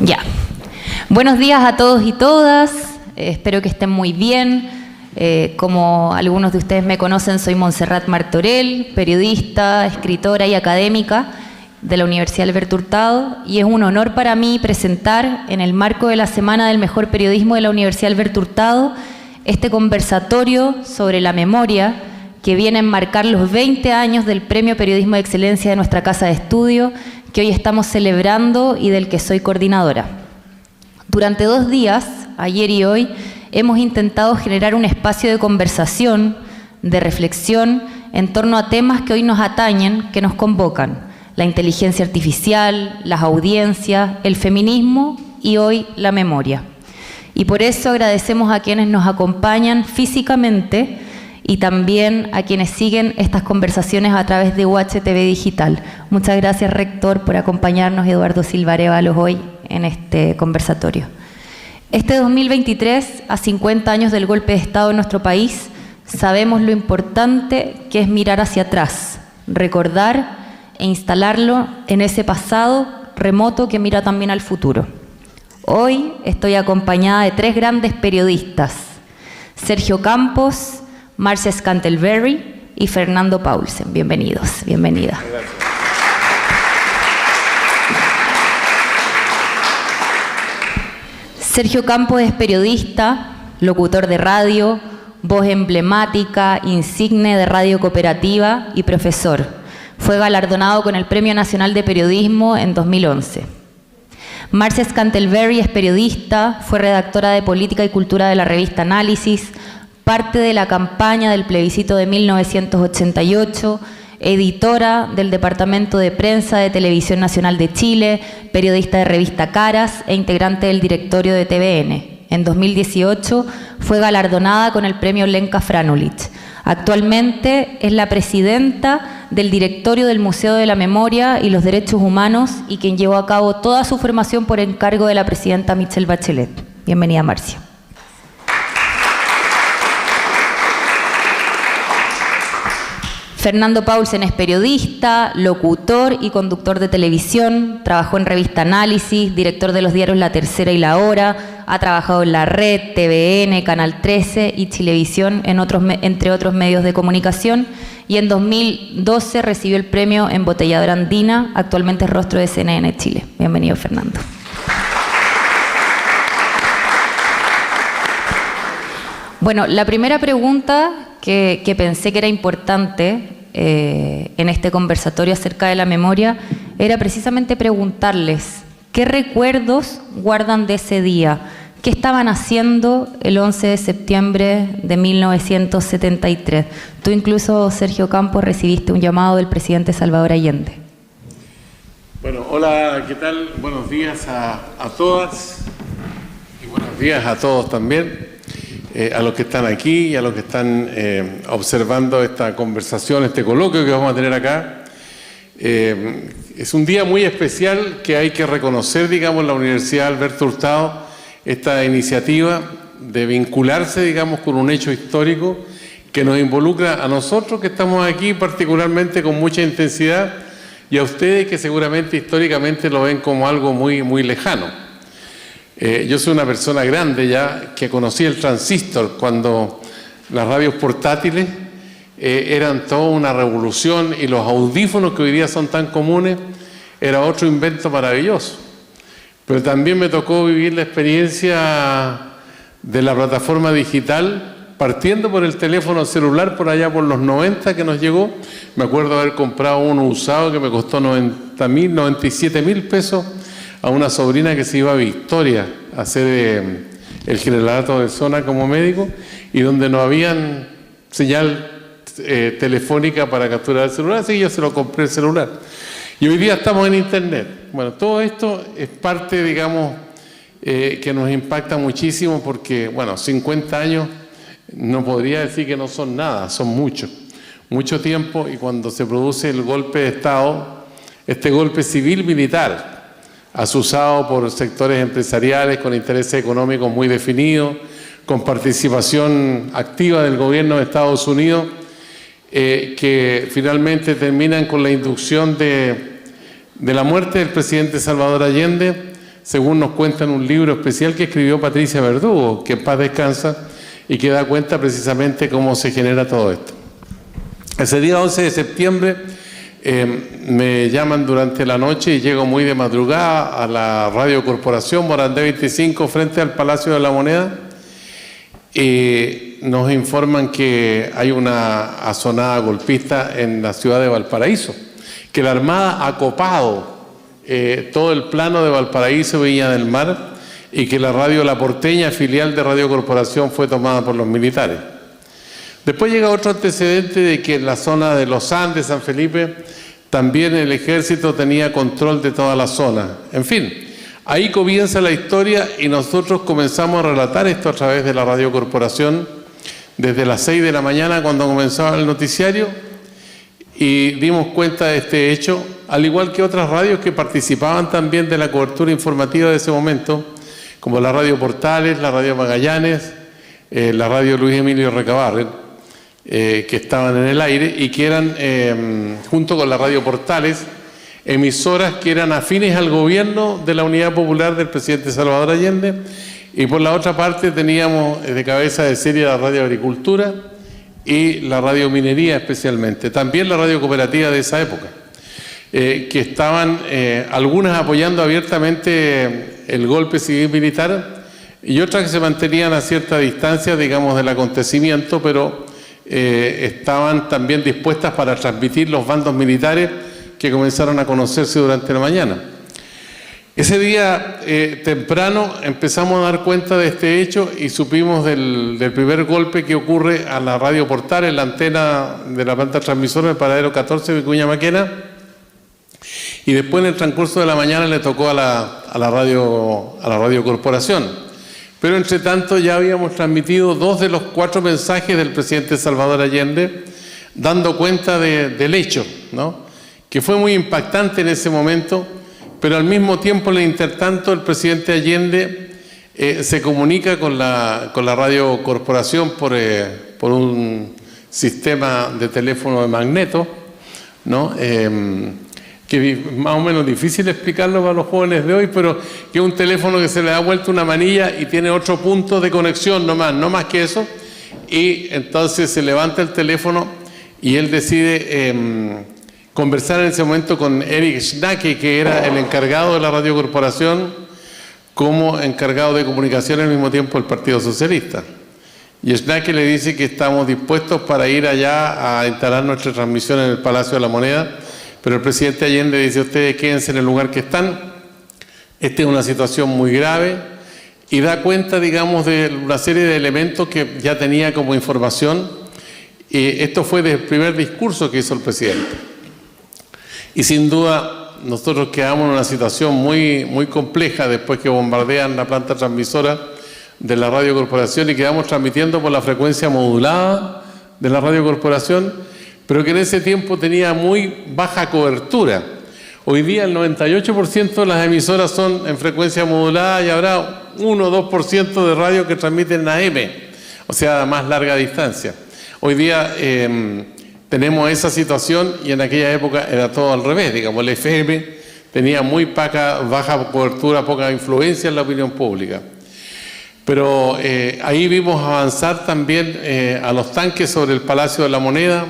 Ya. Buenos días a todos y todas. Espero que estén muy bien. Como algunos de ustedes me conocen, soy Montserrat Martorell, periodista, escritora y académica de la Universidad Alberto Hurtado, y es un honor para mí presentar, en el marco de la Semana del Mejor Periodismo de la Universidad Alberto Hurtado, este conversatorio sobre la memoria que viene a enmarcar los 20 años del Premio Periodismo de Excelencia de nuestra Casa de Estudio, que hoy estamos celebrando y del que soy coordinadora. Durante 2 días, ayer y hoy, hemos intentado generar un espacio de conversación, de reflexión, en torno a temas que hoy nos atañen, que nos convocan: la inteligencia artificial, las audiencias, el feminismo y hoy la memoria. Y por eso agradecemos a quienes nos acompañan físicamente y también a quienes siguen estas conversaciones a través de UHTV Digital. Muchas gracias, rector, por acompañarnos, Eduardo Silva Arévalos, hoy en este conversatorio. Este 2023, a 50 años del golpe de Estado en nuestro país, sabemos lo importante que es mirar hacia atrás, recordar e instalarlo en ese pasado remoto que mira también al futuro. Hoy estoy acompañada de 3 grandes periodistas: Sergio Campos, Marcia Scantlebury y Fernando Paulsen. Bienvenidos, bienvenida. Gracias. Sergio Campos es periodista, locutor de radio, voz emblemática, insigne de Radio Cooperativa y profesor. Fue galardonado con el Premio Nacional de Periodismo en 2011. Marcia Scantlebury es periodista, fue redactora de Política y Cultura de la revista Análisis, parte de la campaña del plebiscito de 1988, editora del Departamento de Prensa de Televisión Nacional de Chile, periodista de revista Caras e integrante del directorio de TVN. En 2018 fue galardonada con el premio Lenka Franulich. Actualmente es la presidenta del directorio del Museo de la Memoria y los Derechos Humanos y quien llevó a cabo toda su formación por encargo de la presidenta Michelle Bachelet. Bienvenida, Marcia. Fernando Paulsen es periodista, locutor y conductor de televisión, trabajó en revista Análisis, director de los diarios La Tercera y La Hora, ha trabajado en La Red, TVN, Canal 13 y Chilevisión, entre otros medios de comunicación, y en 2012 recibió el premio Embotelladora Andina, actualmente es rostro de CNN Chile. Bienvenido, Fernando. Bueno, la primera pregunta que pensé que era importante en este conversatorio acerca de la memoria era precisamente preguntarles qué recuerdos guardan de ese día, qué estaban haciendo el 11 de septiembre de 1973. Tú incluso, Sergio Campos, recibiste un llamado del presidente Salvador Allende. Bueno, hola, ¿qué tal? Buenos días a todas y buenos días a todos también. A los que están aquí y a los que están observando esta conversación, este coloquio que vamos a tener acá. Es un día muy especial que hay que reconocer, digamos, en la Universidad Alberto Hurtado, esta iniciativa de vincularse, digamos, con un hecho histórico que nos involucra a nosotros que estamos aquí particularmente con mucha intensidad y a ustedes que seguramente históricamente lo ven como algo muy, muy lejano. Yo soy una persona grande ya que conocí el transistor cuando las radios portátiles eran toda una revolución y los audífonos que hoy día son tan comunes era otro invento maravilloso. Pero también me tocó vivir la experiencia de la plataforma digital partiendo por el teléfono celular por allá por los 90 que nos llegó. Me acuerdo haber comprado uno usado que me costó 97.000 pesos a una sobrina que se iba a Victoria a hacer el generalato de zona como médico y donde no habían señal telefónica para capturar el celular, así que yo se lo compré el celular. Y hoy día estamos en internet. Bueno, todo esto es parte, digamos, que nos impacta muchísimo porque, bueno, 50 años no podría decir que no son nada, son mucho tiempo, y cuando se produce el golpe de Estado, este golpe civil-militar, asusado por sectores empresariales con intereses económicos muy definidos, con participación activa del gobierno de Estados Unidos, que finalmente terminan con la inducción de la muerte del presidente Salvador Allende, según nos cuenta en un libro especial que escribió Patricia Verdugo, que en paz descansa, y que da cuenta precisamente cómo se genera todo esto. Ese día 11 de septiembre me llaman durante la noche y llego muy de madrugada a la Radio Corporación Morandé 25 frente al Palacio de la Moneda. Nos informan que hay una asonada golpista en la ciudad de Valparaíso, que la Armada ha copado todo el plano de Valparaíso, Viña del Mar, y que la radio La Porteña, filial de Radio Corporación, fue tomada por los militares. Después llega otro antecedente de que en la zona de Los Andes, San Felipe, también el ejército tenía control de toda la zona. En fin, ahí comienza la historia y nosotros comenzamos a relatar esto a través de la Radio Corporación desde las 6 de la mañana cuando comenzaba el noticiario y dimos cuenta de este hecho, al igual que otras radios que participaban también de la cobertura informativa de ese momento, como la Radio Portales, la Radio Magallanes, la Radio Luis Emilio Recabarren, que estaban en el aire y que eran, junto con la Radio Portales, emisoras que eran afines al gobierno de la Unidad Popular del presidente Salvador Allende, y por la otra parte teníamos de cabeza de serie la Radio Agricultura y la Radio Minería especialmente, también la Radio Cooperativa de esa época, que estaban algunas apoyando abiertamente el golpe civil-militar y otras que se mantenían a cierta distancia, digamos, del acontecimiento, pero estaban también dispuestas para transmitir los bandos militares que comenzaron a conocerse durante la mañana. Ese día temprano empezamos a dar cuenta de este hecho y supimos del primer golpe que ocurre a la Radio Portal en la antena de la planta transmisora del paradero 14 de Vicuña Maquena, y después en el transcurso de la mañana le tocó a la Radio Corporación. Pero entre tanto ya habíamos transmitido 2 de los 4 mensajes del presidente Salvador Allende dando cuenta del hecho, ¿no?, que fue muy impactante en ese momento, pero al mismo tiempo, en el intertanto, el presidente Allende se comunica con la Radio Corporación por un sistema de teléfono de magneto, ¿no?, que es más o menos difícil explicarlo para los jóvenes de hoy, pero que es un teléfono que se le da vuelta una manilla y tiene 8 puntos de conexión, no más que eso, y entonces se levanta el teléfono y él decide conversar en ese momento con Erich Schnake, que era el encargado de la Radio Corporación, como encargado de comunicación al mismo tiempo del Partido Socialista. Y Schnake le dice que estamos dispuestos para ir allá a instalar nuestra transmisión en el Palacio de la Moneda, pero el presidente Allende dice: ustedes quédense en el lugar que están, esta es una situación muy grave, y da cuenta, digamos, de una serie de elementos que ya tenía como información, y esto fue del primer discurso que hizo el presidente. Y sin duda nosotros quedamos en una situación muy, muy compleja después que bombardean la planta transmisora de la Radio Corporación y quedamos transmitiendo por la frecuencia modulada de la Radio Corporación, pero que en ese tiempo tenía muy baja cobertura. Hoy día el 98% de las emisoras son en frecuencia modulada y habrá 1 o 2% de radio que transmiten AM, o sea, a más larga distancia. Hoy día tenemos esa situación y en aquella época era todo al revés, digamos, el FM tenía muy baja cobertura, poca influencia en la opinión pública. Pero ahí vimos avanzar también a los tanques sobre el Palacio de la Moneda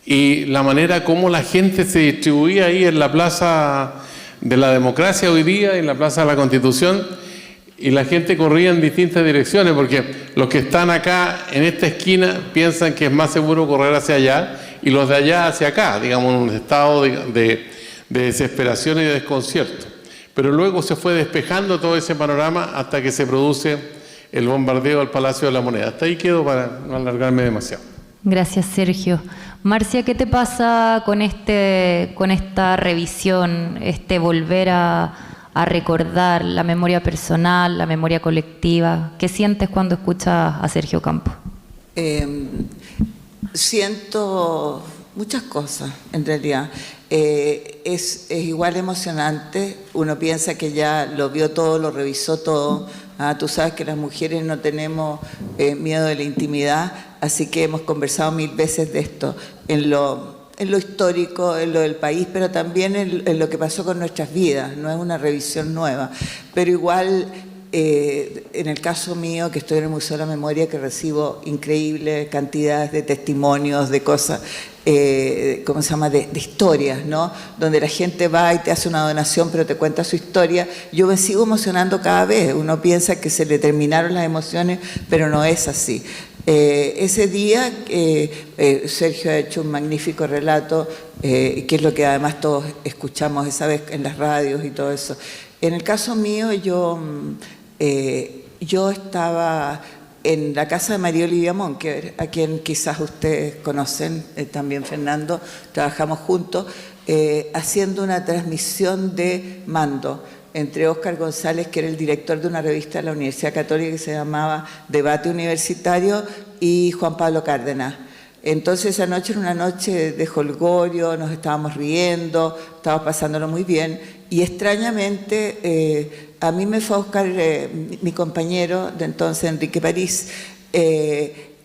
y la manera como la gente se distribuía ahí en la Plaza de la Democracia hoy día, en la Plaza de la Constitución, y la gente corría en distintas direcciones, porque los que están acá en esta esquina piensan que es más seguro correr hacia allá, y los de allá hacia acá, digamos, en un estado de desesperación y de desconcierto. Pero luego se fue despejando todo ese panorama hasta que se produce el bombardeo al Palacio de la Moneda. Hasta ahí quedo para no alargarme demasiado. Gracias, Sergio. Marcia, ¿qué te pasa con esta revisión, volver a recordar la memoria personal, la memoria colectiva? ¿Qué sientes cuando escuchas a Sergio Campo? Siento muchas cosas, en realidad. Es igual emocionante. Uno piensa que ya lo vio todo, lo revisó todo. Tú sabes que las mujeres no tenemos miedo de la intimidad, así que hemos conversado 1000 veces de esto. En lo en lo histórico, en lo del país, pero también en lo que pasó con nuestras vidas. No es una revisión nueva, pero igual en el caso mío, que estoy en el Museo de la Memoria, que recibo increíbles cantidades de testimonios, de cosas, ¿cómo se llama?, de historias, ¿no? Donde la gente va y te hace una donación, pero te cuenta su historia. Yo me sigo emocionando cada vez. Uno piensa que se le terminaron las emociones, pero no es así. Ese día Sergio ha hecho un magnífico relato, que es lo que además todos escuchamos esa vez en las radios y todo eso. En el caso mío, yo estaba en la casa de María Olivia Monker, a quien quizás ustedes conocen, también Fernando, trabajamos juntos, haciendo una transmisión de mando entre Óscar González, que era el director de una revista de la Universidad Católica que se llamaba Debate Universitario, y Juan Pablo Cárdenas. Entonces esa noche era una noche de jolgorio, nos estábamos riendo, estábamos pasándolo muy bien, y extrañamente a mí me fue a buscar mi compañero de entonces, Enrique París,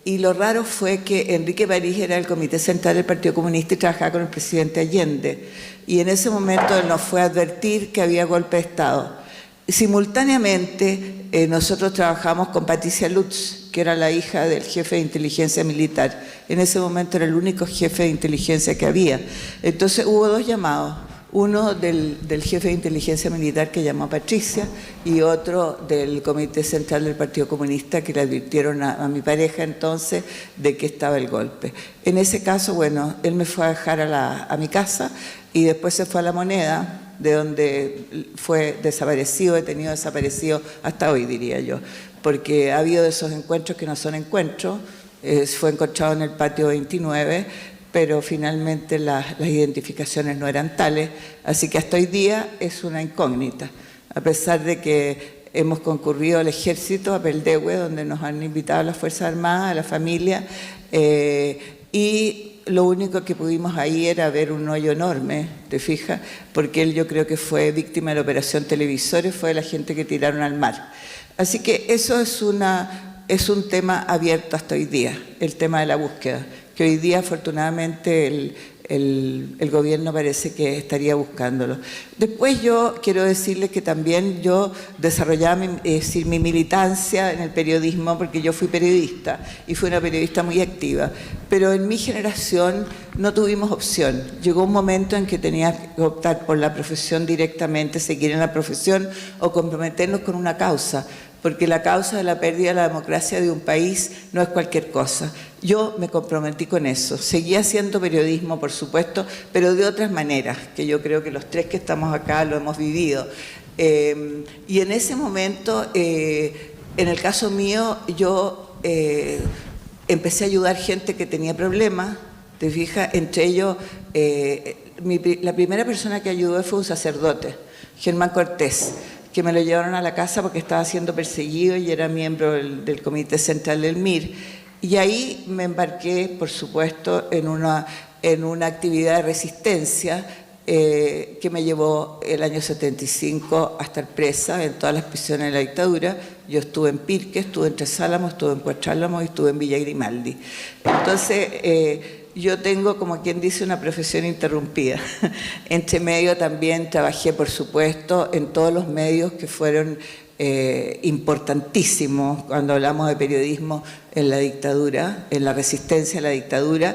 y lo raro fue que Enrique París era del Comité Central del Partido Comunista y trabajaba con el presidente Allende, y en ese momento él nos fue a advertir que había golpe de Estado. Simultáneamente nosotros trabajamos con Patricia Lutz, que era la hija del jefe de inteligencia militar. En ese momento era el único jefe de inteligencia que había. Entonces hubo dos llamados, uno del jefe de inteligencia militar que llamó a Patricia y otro del Comité Central del Partido Comunista, que le advirtieron a mi pareja entonces de que estaba el golpe. En ese caso, bueno, él me fue a dejar a mi casa y después se fue a La Moneda, de donde fue desaparecido, detenido, desaparecido hasta hoy, diría yo, porque ha habido de esos encuentros que no son encuentros. Fue encontrado en el patio 29, pero finalmente las identificaciones no eran tales, así que hasta hoy día es una incógnita, a pesar de que hemos concurrido al ejército, a Peldehue, donde nos han invitado a las Fuerzas Armadas, a la familia, y lo único que pudimos ahí era ver un hoyo enorme, ¿te fijas? Porque él, yo creo que fue víctima de la operación Televisores, fue de la gente que tiraron al mar. Así que eso es un tema abierto hasta hoy día, el tema de la búsqueda, que hoy día afortunadamente el gobierno parece que estaría buscándolo. Después yo quiero decirles que también yo desarrollaba mi militancia en el periodismo, porque yo fui periodista y fui una periodista muy activa, pero en mi generación no tuvimos opción. Llegó un momento en que tenías que optar por la profesión directamente, seguir en la profesión o comprometernos con una causa, porque la causa de la pérdida de la democracia de un país no es cualquier cosa. Yo me comprometí con eso, seguí haciendo periodismo, por supuesto, pero de otras maneras, que yo creo que los tres que estamos acá lo hemos vivido. Y en ese momento, en el caso mío, yo empecé a ayudar gente que tenía problemas, ¿te fijas? Entre ellos, la primera persona que ayudó fue un sacerdote, Germán Cortés, que me lo llevaron a la casa porque estaba siendo perseguido y era miembro del Comité Central del MIR. Y ahí me embarqué, por supuesto, en una actividad de resistencia que me llevó el año 75 a estar presa en todas las prisiones de la dictadura. Yo estuve en Pirque, estuve en Tres Álamos, estuve en Cuatro Álamos y estuve en Villa Grimaldi. Entonces, yo tengo, como quien dice, una profesión interrumpida. Entre medio también trabajé, por supuesto, en todos los medios que fueron importantísimos cuando hablamos de periodismo en la dictadura, en la resistencia a la dictadura,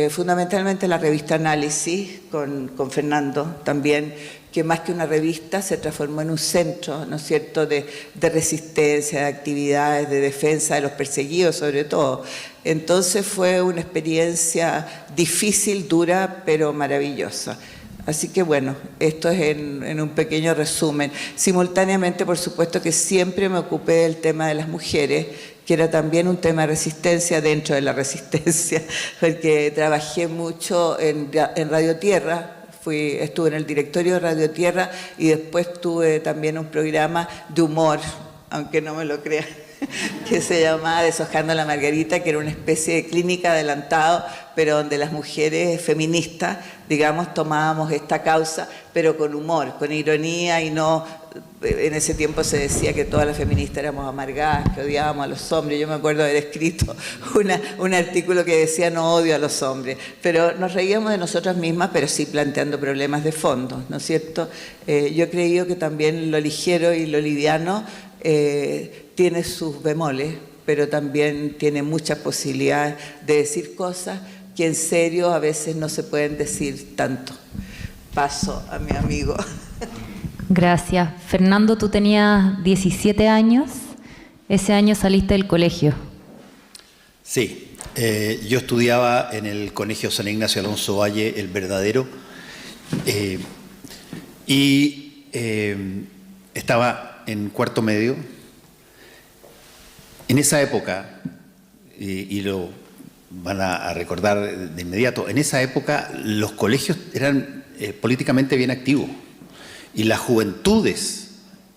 fundamentalmente la revista Análisis, con Fernando también, que más que una revista se transformó en un centro, ¿no es cierto?, de resistencia, de actividades, de defensa de los perseguidos sobre todo. Entonces fue una experiencia difícil, dura, pero maravillosa. Así que bueno, esto es en un pequeño resumen. Simultáneamente, por supuesto que siempre me ocupé del tema de las mujeres, que era también un tema de resistencia dentro de la resistencia, porque trabajé mucho en Radio Tierra. Estuve en el directorio de Radio Tierra y después tuve también un programa de humor, aunque no me lo crean, que se llamaba Deshojando la Margarita, que era una especie de clínica adelantado, pero donde las mujeres feministas, digamos, tomábamos esta causa, pero con humor, con ironía y no en ese tiempo se decía que todas las feministas éramos amargadas, que odiábamos a los hombres. Yo me acuerdo haber escrito un artículo que decía no odio a los hombres, pero nos reíamos de nosotras mismas, pero sí planteando problemas de fondo, ¿no es cierto? Yo he creído que también lo ligero y lo liviano tiene sus bemoles, pero también tiene muchas posibilidades de decir cosas que en serio a veces no se pueden decir tanto. Paso a mi amigo. Gracias. Fernando, tú tenías 17 años. Ese año saliste del colegio. Sí. Yo estudiaba en el Colegio San Ignacio Alonso Valle, el verdadero, y estaba en cuarto medio. En esa época, y lo van a recordar de inmediato, en esa época los colegios eran políticamente bien activos y las juventudes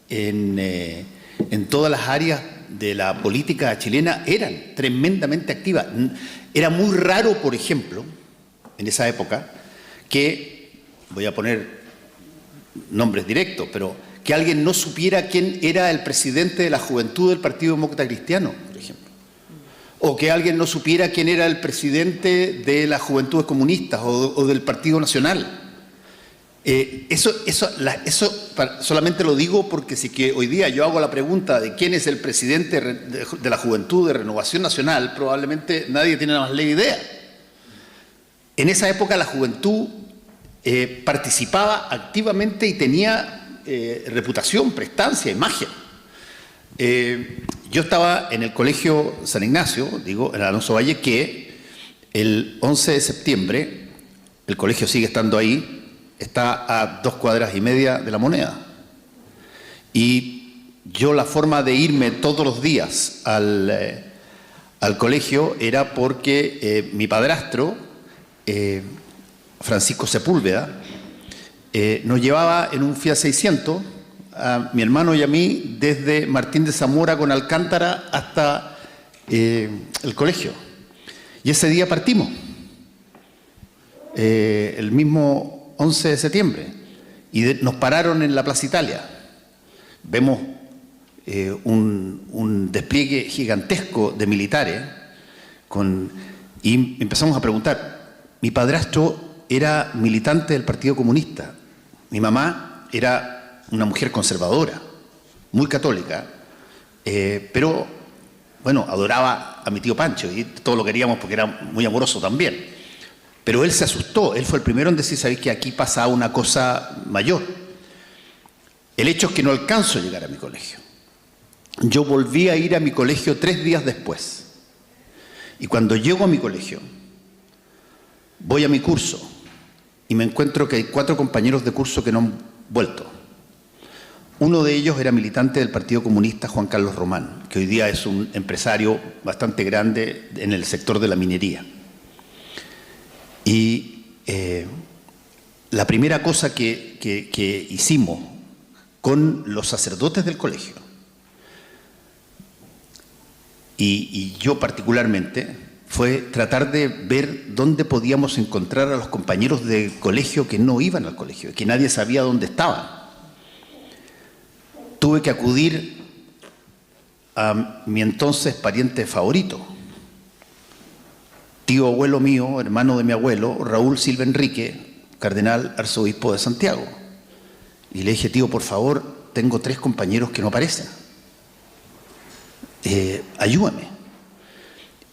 en todas las áreas de la política chilena eran tremendamente activas. Era muy raro, por ejemplo, en esa época, que, voy a poner nombres directos, pero que alguien no supiera quién era el presidente de la juventud del Partido Demócrata Cristiano, por ejemplo. O que alguien no supiera quién era el presidente de las Juventudes Comunistas o del Partido Nacional. Eso solamente lo digo porque si que hoy día yo hago la pregunta de quién es el presidente de la Juventud de Renovación Nacional, probablemente nadie tiene la más leve idea. En esa época la juventud participaba activamente y tenía reputación, prestancia, imagen. Yo estaba en el Colegio San Ignacio, en Alonso Valle, que el 11 de septiembre, el colegio sigue estando ahí, está a 2,5 cuadras de la Moneda. Y yo la forma de irme todos los días al colegio era porque mi padrastro, Francisco Sepúlveda, nos llevaba en un Fiat 600 a mi hermano y a mí desde Martín de Zamora con Alcántara hasta el colegio. Y ese día partimos, el mismo 11 de septiembre, y nos pararon en la Plaza Italia. Vemos un despliegue gigantesco de militares y empezamos a preguntar. Mi padrastro era militante del Partido Comunista, mi mamá era una mujer conservadora, muy católica, pero bueno, adoraba a mi tío Pancho y todos lo queríamos porque era muy amoroso también. Pero él se asustó, él fue el primero en decir, ¿sabéis que aquí pasaba una cosa mayor? El hecho es que no alcanzo a llegar a mi colegio. Yo volví a ir a mi colegio 3 días después. Y cuando llego a mi colegio, voy a mi curso y me encuentro que hay 4 compañeros de curso que no han vuelto. Uno de ellos era militante del Partido Comunista, Juan Carlos Román, que hoy día es un empresario bastante grande en el sector de la minería. Y la primera cosa que hicimos con los sacerdotes del colegio, y yo particularmente, fue tratar de ver dónde podíamos encontrar a los compañeros de colegio que no iban al colegio, que nadie sabía dónde estaban. Tuve que acudir a mi entonces pariente favorito, tío abuelo mío, hermano de mi abuelo, Raúl Silva Enrique, cardenal arzobispo de Santiago. Y le dije, tío, por favor, tengo 3 compañeros que no aparecen. Ayúdame.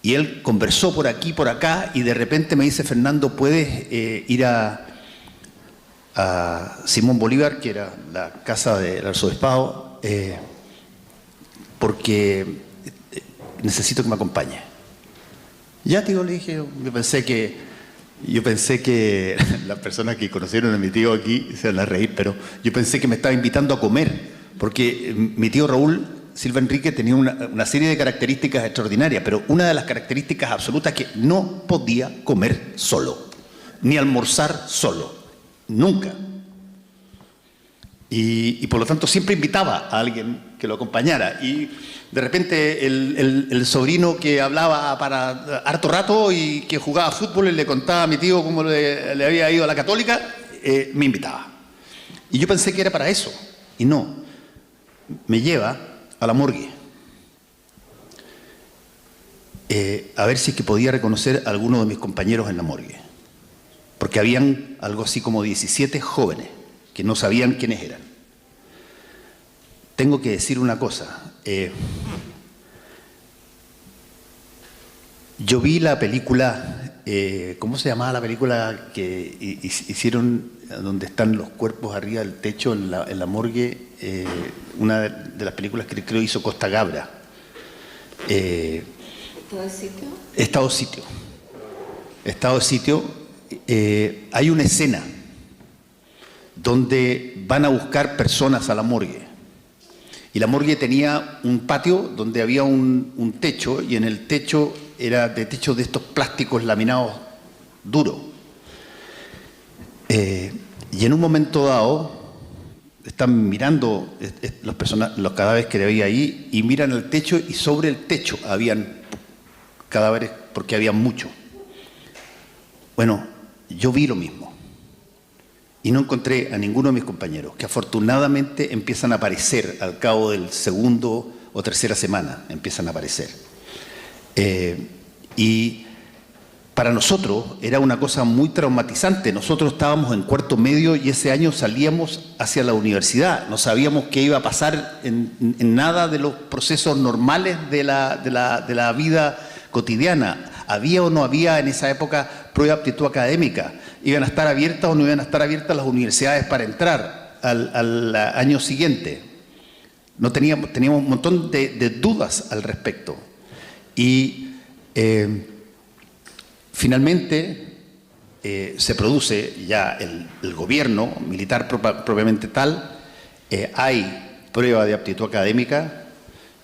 Y él conversó por aquí, por acá, y de repente me dice, Fernando, ¿puedes ir a Simón Bolívar, que era la casa del arzobispado, porque necesito que me acompañe? Ya, tío, le dije, yo pensé que las personas que conocieron a mi tío aquí se van a reír, pero yo pensé que me estaba invitando a comer, porque mi tío Raúl Silva Enrique tenía una serie de características extraordinarias, pero una de las características absolutas es que no podía comer solo, ni almorzar solo, nunca. Y por lo tanto siempre invitaba a alguien que lo acompañara. Y de repente el sobrino que hablaba para harto rato y que jugaba fútbol y le contaba a mi tío cómo le había ido a la Católica, me invitaba. Y yo pensé que era para eso, y no. me lleva a la morgue a ver si es que podía reconocer a alguno de mis compañeros en la morgue, porque habían algo así como 17 jóvenes que no sabían quiénes eran. Tengo que decir una cosa. Yo vi la película, ¿cómo se llamaba la película que hicieron donde están los cuerpos arriba del techo en la morgue? Una de las películas que creo hizo Costa Gabra. ¿Estado de sitio? Estado de sitio. Hay una escena donde van a buscar personas a la morgue. Y la morgue tenía un patio donde había un techo, y en el techo era de techo de estos plásticos laminados duros. Y en un momento dado están mirando los cadáveres que había ahí, y miran el techo, y sobre el techo habían cadáveres porque había muchos. Bueno, yo vi lo mismo y no encontré a ninguno de mis compañeros, que afortunadamente empiezan a aparecer al cabo del segundo o tercera semana, empiezan a aparecer. Y para nosotros era una cosa muy traumatizante. Nosotros estábamos en cuarto medio y ese año salíamos hacia la universidad. No sabíamos qué iba a pasar en nada de los procesos normales de la vida cotidiana. ¿Había o no había en esa época prueba de aptitud académica? ¿Iban a estar abiertas o no iban a estar abiertas las universidades para entrar al año siguiente? No teníamos un montón de dudas al respecto. Y finalmente se produce ya el gobierno militar propiamente tal, hay prueba de aptitud académica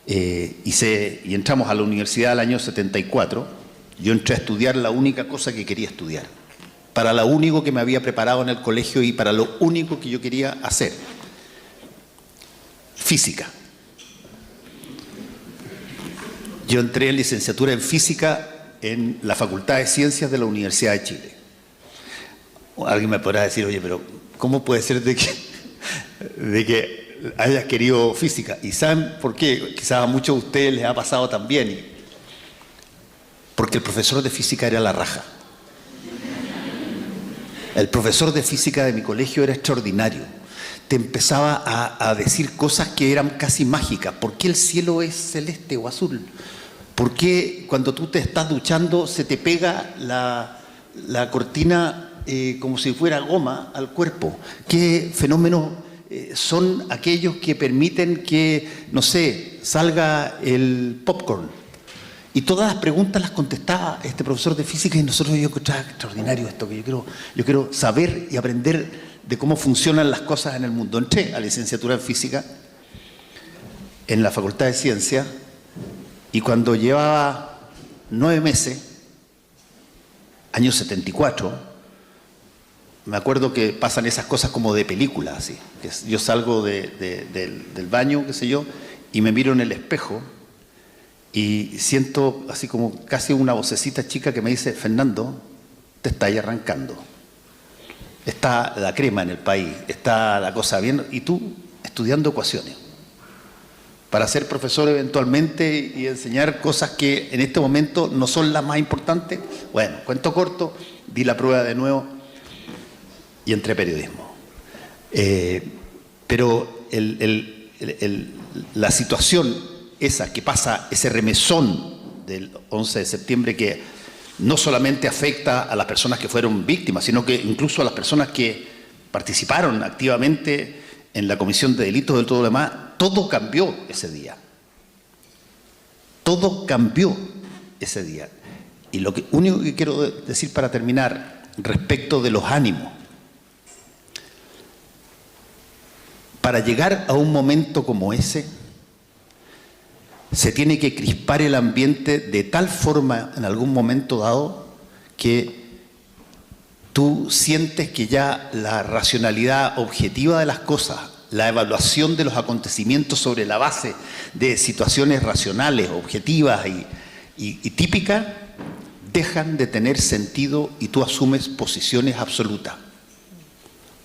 y entramos a la universidad el año 74. Yo entré a estudiar la única cosa que quería estudiar, para lo único que me había preparado en el colegio y para lo único que yo quería hacer: física. Yo entré en licenciatura en física en la Facultad de Ciencias de la Universidad de Chile. Alguien me podrá decir, oye, pero ¿cómo puede ser de que hayas querido física? ¿Y saben por qué? Quizás a muchos de ustedes les ha pasado también. Porque el profesor de física era la raja. El profesor de física de mi colegio era extraordinario. Te empezaba a decir cosas que eran casi mágicas. ¿Por qué el cielo es celeste o azul? ¿Por qué cuando tú te estás duchando se te pega la cortina como si fuera goma al cuerpo? ¿Qué fenómenos son aquellos que permiten que, no sé, salga el popcorn? Y todas las preguntas las contestaba este profesor de física, y nosotros yo encontraba extraordinario esto, que yo quiero saber y aprender de cómo funcionan las cosas en el mundo. Entré a licenciatura en física en la Facultad de Ciencias, y cuando llevaba 9 meses, año 74, me acuerdo que pasan esas cosas como de película, así. Que yo salgo del baño, qué sé yo, y me miro en el espejo, y siento así como casi una vocecita chica que me dice: Fernando, te está ahí arrancando. Está la crema en el país, está la cosa bien, y tú estudiando ecuaciones para ser profesor eventualmente y enseñar cosas que en este momento no son las más importantes. Bueno, cuento corto, di la prueba de nuevo y entré a periodismo. Pero la situación esa que pasa, ese remesón del 11 de septiembre, que no solamente afecta a las personas que fueron víctimas, sino que incluso a las personas que participaron activamente en la comisión de delitos y todo lo demás, todo cambió ese día. Todo cambió ese día. Y lo único que quiero decir para terminar, respecto de los ánimos, para llegar a un momento como ese, se tiene que crispar el ambiente de tal forma en algún momento dado que tú sientes que ya la racionalidad objetiva de las cosas, la evaluación de los acontecimientos sobre la base de situaciones racionales, objetivas y típicas, dejan de tener sentido y tú asumes posiciones absolutas.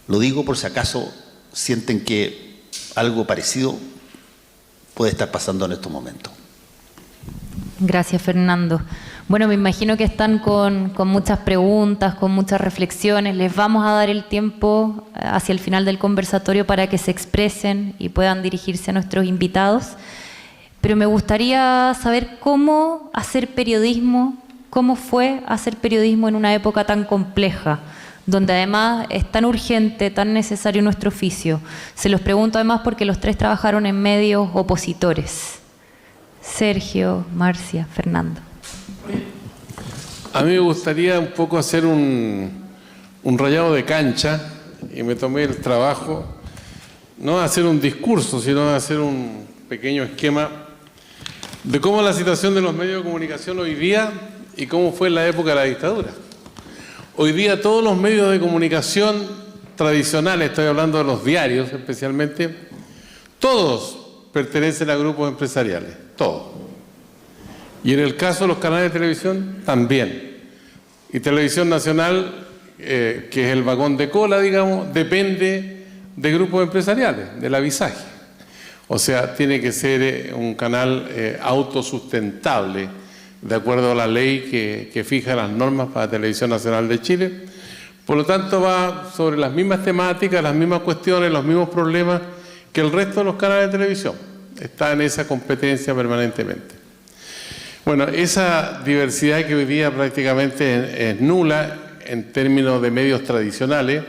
Lo digo por si acaso sienten que algo parecido puede estar pasando en estos momentos. Gracias, Fernando. Bueno, me imagino que están con muchas preguntas, con muchas reflexiones. Les vamos a dar el tiempo hacia el final del conversatorio para que se expresen y puedan dirigirse a nuestros invitados. Pero me gustaría saber cómo hacer periodismo, cómo fue hacer periodismo en una época tan compleja, donde además es tan urgente, tan necesario nuestro oficio. Se los pregunto además porque los tres trabajaron en medios opositores. Sergio, Marcia, Fernando. A mí me gustaría un poco hacer un rayado de cancha, y me tomé el trabajo, no de hacer un discurso, sino de hacer un pequeño esquema de cómo es la situación de los medios de comunicación hoy día y cómo fue en la época de la dictadura. Hoy día todos los medios de comunicación tradicionales, estoy hablando de los diarios especialmente, todos pertenecen a grupos empresariales, todos. Y en el caso de los canales de televisión, también. Y Televisión Nacional, que es el vagón de cola, digamos, depende de grupos empresariales, del avisaje. O sea, tiene que ser un canal autosustentable, de acuerdo a la ley que fija las normas para Televisión Nacional de Chile. Por lo tanto, va sobre las mismas temáticas, las mismas cuestiones, los mismos problemas que el resto de los canales de televisión. Está en esa competencia permanentemente. Bueno, esa diversidad que hoy día prácticamente es nula en términos de medios tradicionales.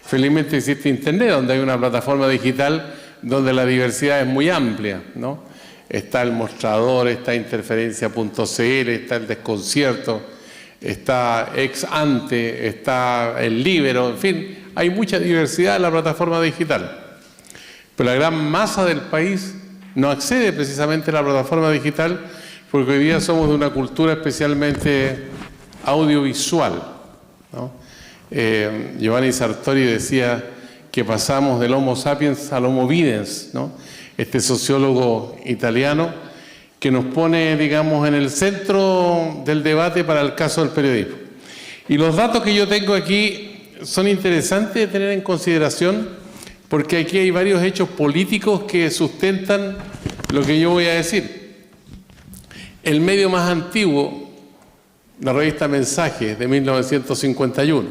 Felizmente existe Internet, donde hay una plataforma digital donde la diversidad es muy amplia, ¿no? Está el Mostrador, está Interferencia.cl, está el Desconcierto, está Ex Ante, está el Líbero, en fin, hay mucha diversidad en la plataforma digital. Pero la gran masa del país no accede precisamente a la plataforma digital porque hoy día somos de una cultura especialmente audiovisual, ¿no? Giovanni Sartori decía que pasamos del Homo sapiens al Homo videns, ¿no? Este sociólogo italiano que nos pone, digamos, en el centro del debate para el caso del periodismo. Y los datos que yo tengo aquí son interesantes de tener en consideración porque aquí hay varios hechos políticos que sustentan lo que yo voy a decir. El medio más antiguo, la revista Mensajes de 1951,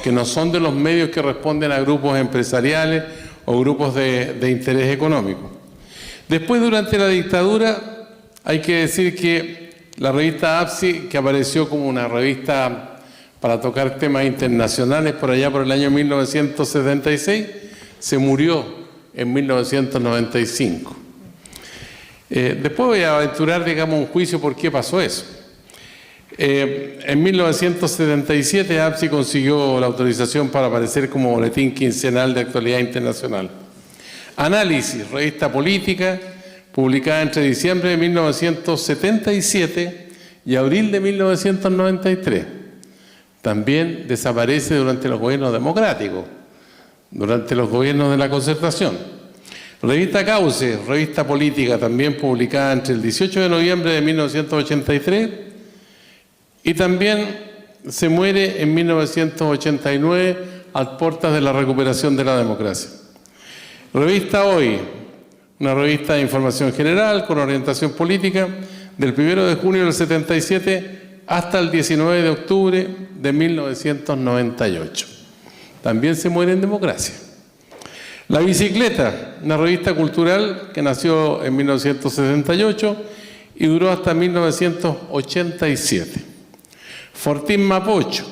que no son de los medios que responden a grupos empresariales o grupos de interés económico. Después, durante la dictadura, hay que decir que la revista APSI, que apareció como una revista para tocar temas internacionales por allá por el año 1976, se murió en 1995. Después voy a aventurar, digamos, un juicio por qué pasó eso. En 1977 APSI consiguió la autorización para aparecer como boletín quincenal de actualidad internacional. Análisis, revista política, publicada entre diciembre de 1977 y abril de 1993. También desaparece durante los gobiernos democráticos, durante los gobiernos de la Concertación. Revista Cauce, revista política, también publicada entre el 18 de noviembre de 1983 y también se muere en 1989 a puertas de la recuperación de la democracia. Revista Hoy, una revista de información general con orientación política del 1 de junio del 77 hasta el 19 de octubre de 1998. También se muere en democracia. La Bicicleta, una revista cultural que nació en 1978 y duró hasta 1987. Fortín Mapocho,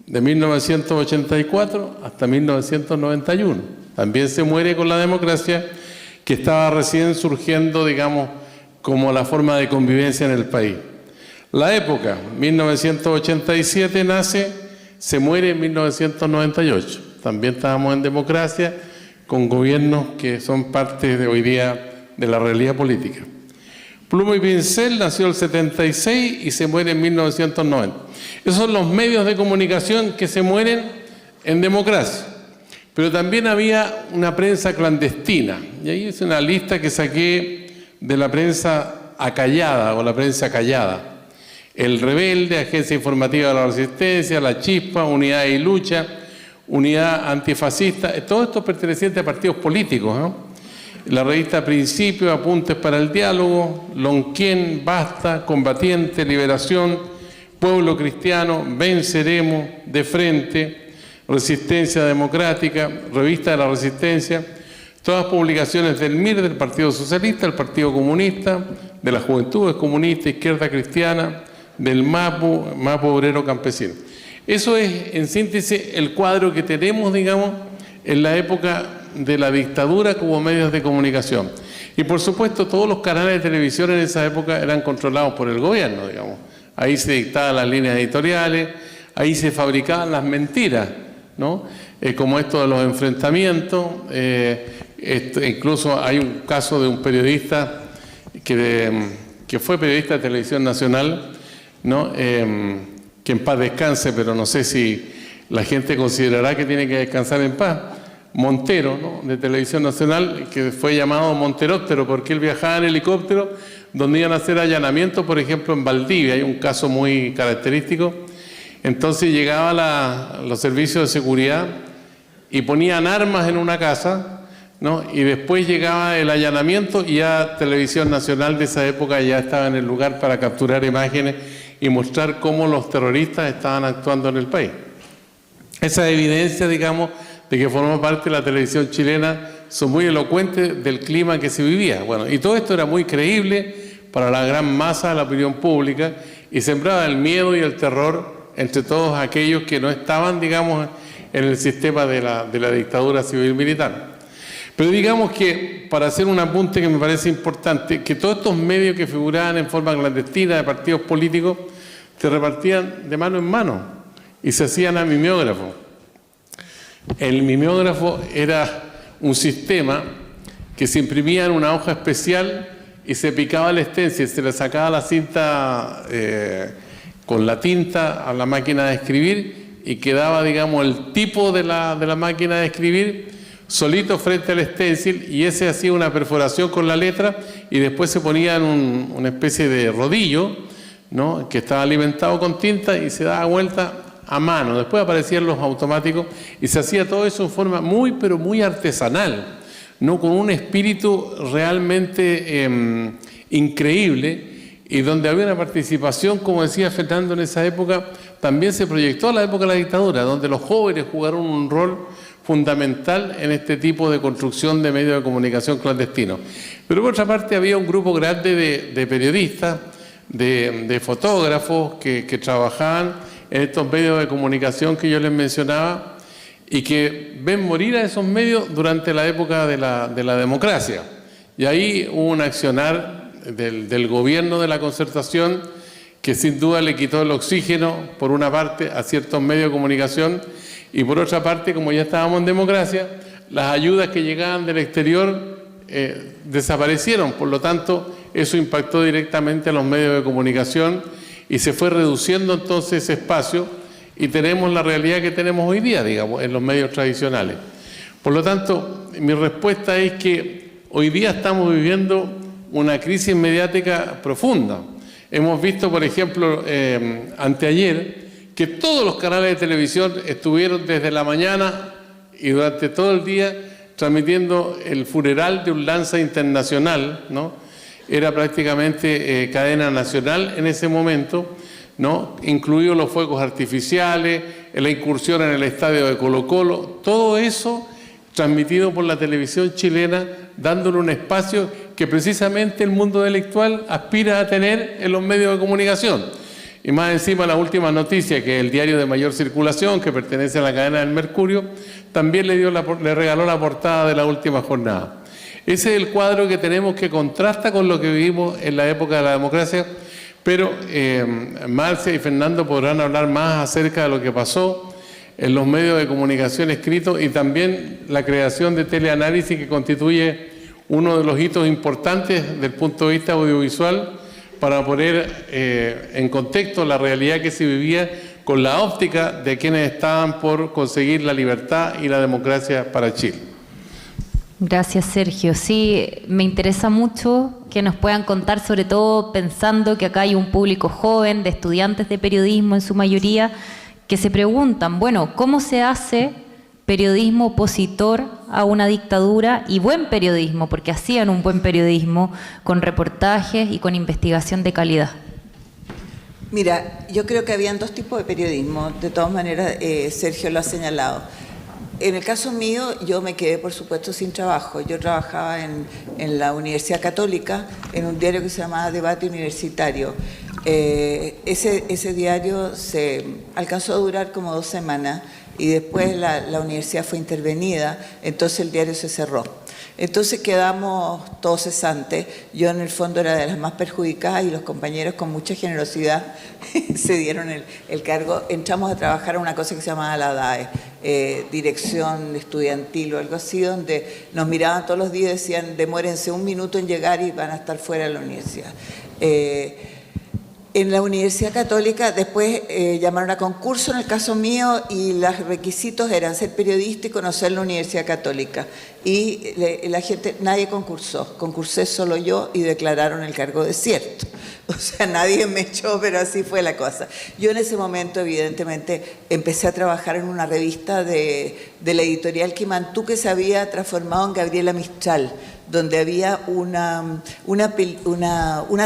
de 1984 hasta 1991. También se muere con la democracia, que estaba recién surgiendo, digamos, como la forma de convivencia en el país. La Época, 1987 nace, se muere en 1998. También estábamos en democracia, con gobiernos que son parte de hoy día de la realidad política. Pluma y Pincel nació en el 76 y se muere en 1990. Esos son los medios de comunicación que se mueren en democracia. Pero también había una prensa clandestina, y ahí es una lista que saqué de la prensa acallada o la prensa callada. El Rebelde, Agencia Informativa de la Resistencia, La Chispa, Unidad y Lucha, Unidad Antifascista, todo esto perteneciente a partidos políticos, ¿no? la revista Principio, Apuntes para el Diálogo, Lonquén, Basta, Combatiente, Liberación, Pueblo Cristiano, Venceremos, De Frente, Resistencia Democrática, Revista de la Resistencia, todas publicaciones del MIR, del Partido Socialista, del Partido Comunista, de las Juventudes Comunistas, Izquierda Cristiana, del MAPU, Mapu Obrero Campesino. Eso es, en síntesis, el cuadro que tenemos, digamos, en la época de la dictadura como medios de comunicación. Y por supuesto, todos los canales de televisión en esa época eran controlados por el gobierno, digamos. Ahí se dictaban las líneas editoriales, ahí se fabricaban las mentiras, ¿no? Como esto de los enfrentamientos. Incluso hay un caso de un periodista que fue periodista de Televisión Nacional, ¿no? Que en paz descanse, pero no sé si la gente considerará que tiene que descansar en paz. Montero, ¿no? De Televisión Nacional, que fue llamado Monteróptero porque él viajaba en helicóptero donde iban a hacer allanamientos, por ejemplo, en Valdivia. Hay un caso muy característico. Entonces llegaban los servicios de seguridad y ponían armas en una casa, ¿no? Y después llegaba el allanamiento y ya Televisión Nacional de esa época ya estaba en el lugar para capturar imágenes y mostrar cómo los terroristas estaban actuando en el país. Esa evidencia, digamos, de que formó parte de la televisión chilena son muy elocuentes del clima que se vivía. Bueno, y todo esto era muy creíble para la gran masa de la opinión pública y sembraba el miedo y el terror entre todos aquellos que no estaban, digamos, en el sistema de la dictadura civil-militar. Pero digamos que, para hacer un apunte que me parece importante, que todos estos medios que figuraban en forma clandestina de partidos políticos se repartían de mano en mano y se hacían a mimeógrafo. El mimeógrafo era un sistema que se imprimía en una hoja especial y se picaba el stencil, se le sacaba la cinta con la tinta a la máquina de escribir y quedaba, digamos, el tipo de la máquina de escribir solito frente al stencil, y ese hacía una perforación con la letra y después se ponía en una especie de rodillo, ¿no? Que estaba alimentado con tinta y se daba vuelta a mano. Después aparecían los automáticos y se hacía todo eso en forma muy, pero muy artesanal, ¿no? Con un espíritu realmente increíble, y donde había una participación, como decía Fernando, en esa época también se proyectó a la época de la dictadura, donde los jóvenes jugaron un rol fundamental en este tipo de construcción de medios de comunicación clandestinos. Pero por otra parte había un grupo grande de periodistas, de fotógrafos que trabajaban en estos medios de comunicación que yo les mencionaba y que ven morir a esos medios durante la época de la democracia. Y ahí hubo un accionar del gobierno de la Concertación que sin duda le quitó el oxígeno, por una parte, a ciertos medios de comunicación, y por otra parte, como ya estábamos en democracia, las ayudas que llegaban del exterior desaparecieron. Por lo tanto, eso impactó directamente a los medios de comunicación y se fue reduciendo entonces ese espacio y tenemos la realidad que tenemos hoy día, digamos, en los medios tradicionales. Por lo tanto, mi respuesta es que hoy día estamos viviendo una crisis mediática profunda. Hemos visto, por ejemplo, anteayer, que todos los canales de televisión estuvieron desde la mañana y durante todo el día transmitiendo el funeral de un lanza internacional, ¿no? Era prácticamente cadena nacional en ese momento, ¿no? Incluidos los fuegos artificiales, la incursión en el estadio de Colo-Colo, todo eso transmitido por la televisión chilena, dándole un espacio que precisamente el mundo intelectual aspira a tener en los medios de comunicación. Y más encima, la última noticia, que el diario de mayor circulación, que pertenece a la cadena del Mercurio, también le regaló la portada de la última jornada. Ese es el cuadro que tenemos, que contrasta con lo que vivimos en la época de la democracia, pero Marcia y Fernando podrán hablar más acerca de lo que pasó en los medios de comunicación escritos y también la creación de teleanálisis, que constituye uno de los hitos importantes del punto de vista audiovisual para poner en contexto la realidad que se vivía con la óptica de quienes estaban por conseguir la libertad y la democracia para Chile. Gracias, Sergio. Sí, me interesa mucho que nos puedan contar, sobre todo pensando que acá hay un público joven, de estudiantes de periodismo en su mayoría, que se preguntan, bueno, ¿cómo se hace periodismo opositor a una dictadura y buen periodismo, porque hacían un buen periodismo con reportajes y con investigación de calidad. Mira, yo creo que habían dos tipos de periodismo, de todas maneras Sergio lo ha señalado. En el caso mío, yo me quedé, por supuesto, sin trabajo. Yo trabajaba en la Universidad Católica, en un diario que se llamaba Debate Universitario. Ese diario se alcanzó a durar como 2 semanas y después la universidad fue intervenida, entonces el diario se cerró. Entonces quedamos todos cesantes. Yo en el fondo era de las más perjudicadas y los compañeros con mucha generosidad se dieron el cargo. Entramos a trabajar en una cosa que se llamaba la DAE, Dirección Estudiantil o algo así, donde nos miraban todos los días y decían demórense 1 minuto en llegar y van a estar fuera de la universidad. En la Universidad Católica después llamaron a concurso en el caso mío y los requisitos eran ser periodista y conocer la Universidad Católica. Y la gente, nadie concursó, concursé solo yo y declararon el cargo desierto. O sea, nadie me echó, pero así fue la cosa. Yo en ese momento, evidentemente, empecé a trabajar en una revista de la editorial Quimantú que se había transformado en Gabriela Mistral, donde había una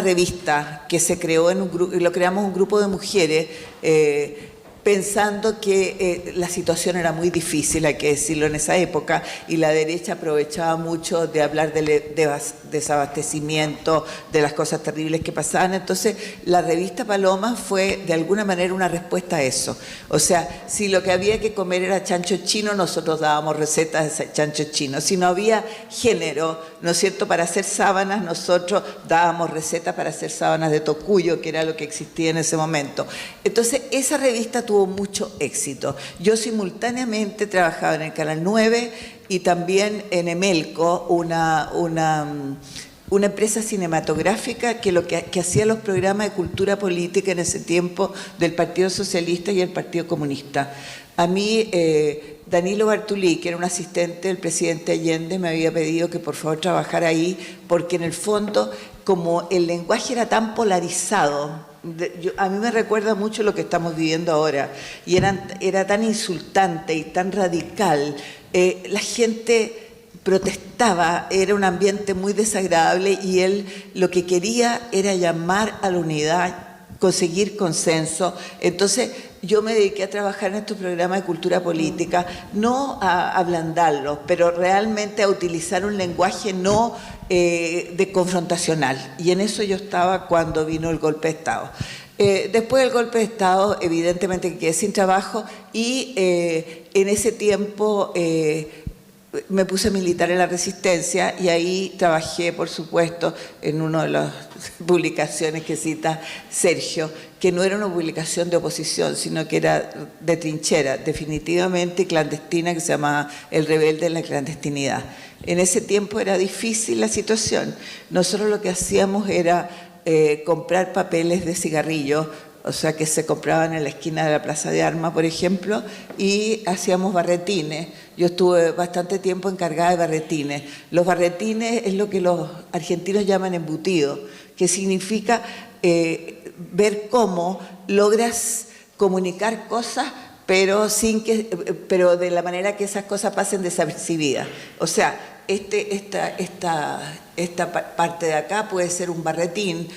revista que se creó en un grupo, lo creamos un grupo de mujeres, pensando que la situación era muy difícil, hay que decirlo, en esa época, y la derecha aprovechaba mucho de hablar de desabastecimiento, de las cosas terribles que pasaban. Entonces, la revista Paloma fue, de alguna manera, una respuesta a eso. O sea, si lo que había que comer era chancho chino, nosotros dábamos recetas de chancho chino. Si no había género, ¿no es cierto?, para hacer sábanas, nosotros dábamos recetas para hacer sábanas de tocuyo, que era lo que existía en ese momento. Entonces, esa revista tuvo mucho éxito. Yo simultáneamente trabajaba en el Canal 9 y también en Emelco, una empresa cinematográfica que hacía los programas de cultura política en ese tiempo del Partido Socialista y el Partido Comunista. A mí, Danilo Bartulí, que era un asistente del presidente Allende, me había pedido que por favor trabajara ahí, porque en el fondo, como el lenguaje era tan polarizado, a mí me recuerda mucho lo que estamos viviendo ahora, y era tan insultante y tan radical. La gente protestaba, era un ambiente muy desagradable y él lo que quería era llamar a la unidad, conseguir consenso. Entonces yo me dediqué a trabajar en estos programas de cultura política, no a ablandarlos, pero realmente a utilizar un lenguaje no de confrontacional. Y en eso yo estaba cuando vino el golpe de Estado. Después del golpe de Estado, evidentemente quedé sin trabajo y en ese tiempo me puse militar en la Resistencia y ahí trabajé, por supuesto, en una de las publicaciones que cita Sergio, que no era una publicación de oposición, sino que era de trinchera, definitivamente clandestina, que se llamaba El Rebelde en la Clandestinidad. En ese tiempo era difícil la situación. Nosotros lo que hacíamos era comprar papeles de cigarrillo, o sea, que se compraban en la esquina de la Plaza de Armas, por ejemplo, y hacíamos barretines. Yo estuve bastante tiempo encargada de barretines. Los barretines es lo que los argentinos llaman embutido, que significa ver cómo logras comunicar cosas, pero de la manera que esas cosas pasen desapercibidas. O sea, esta parte de acá puede ser un barretín.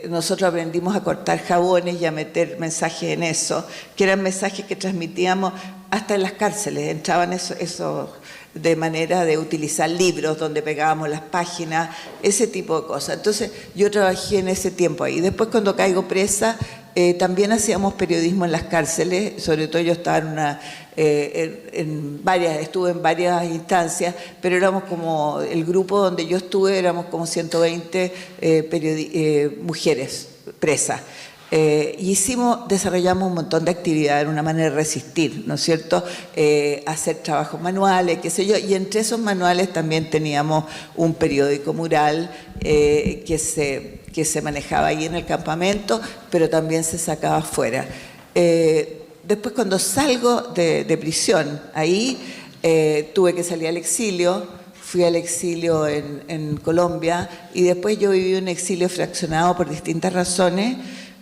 Nosotros aprendimos a cortar jabones y a meter mensajes en eso, que eran mensajes que transmitíamos hasta en las cárceles. Entraban eso de manera de utilizar libros donde pegábamos las páginas, ese tipo de cosas. Entonces yo trabajé en ese tiempo ahí. Después, cuando caigo presa, también hacíamos periodismo en las cárceles. Sobre todo yo estaba estuve en varias instancias, pero éramos como, el grupo donde yo estuve, éramos como 120 mujeres presas. Desarrollamos un montón de actividades, una manera de resistir, ¿no es cierto? Hacer trabajos manuales, qué sé yo, y entre esos manuales también teníamos un periódico mural que se manejaba ahí en el campamento, pero también se sacaba afuera. Después, cuando salgo de prisión, ahí tuve que salir al exilio. Fui al exilio en Colombia y después yo viví un exilio fraccionado por distintas razones.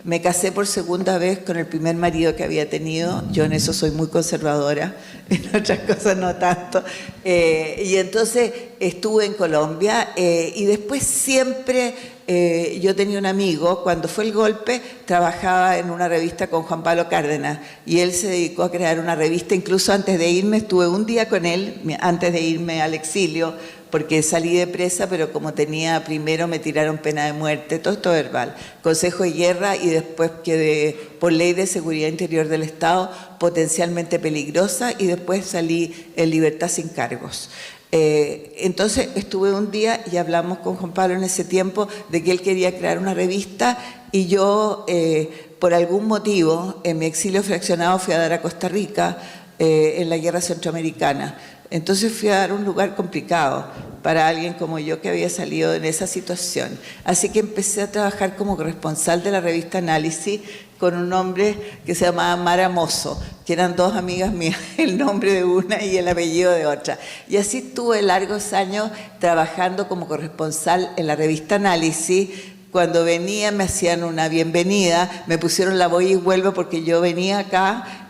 Me casé por segunda vez con el primer marido que había tenido. Yo en eso soy muy conservadora, en otras cosas no tanto. Y entonces estuve en Colombia y después siempre yo tenía un amigo, cuando fue el golpe, trabajaba en una revista con Juan Pablo Cárdenas y él se dedicó a crear una revista. Incluso antes de irme, estuve un día con él, antes de irme al exilio, porque salí de presa, pero como tenía, primero me tiraron pena de muerte, todo esto verbal, consejo de guerra, y después quedé por ley de seguridad interior del Estado potencialmente peligrosa, y después salí en libertad sin cargos. Entonces estuve un día y hablamos con Juan Pablo en ese tiempo de que él quería crear una revista, y yo por algún motivo en mi exilio fraccionado fui a dar a Costa Rica en la guerra centroamericana. Entonces fui a dar un lugar complicado para alguien como yo que había salido en esa situación. Así que empecé a trabajar como corresponsal de la revista Análisis con un hombre que se llamaba Mara Mozo, que eran dos amigas mías, el nombre de una y el apellido de otra. Y así estuve largos años trabajando como corresponsal en la revista Análisis. Cuando venía me hacían una bienvenida, me pusieron la voy y vuelvo porque yo venía acá.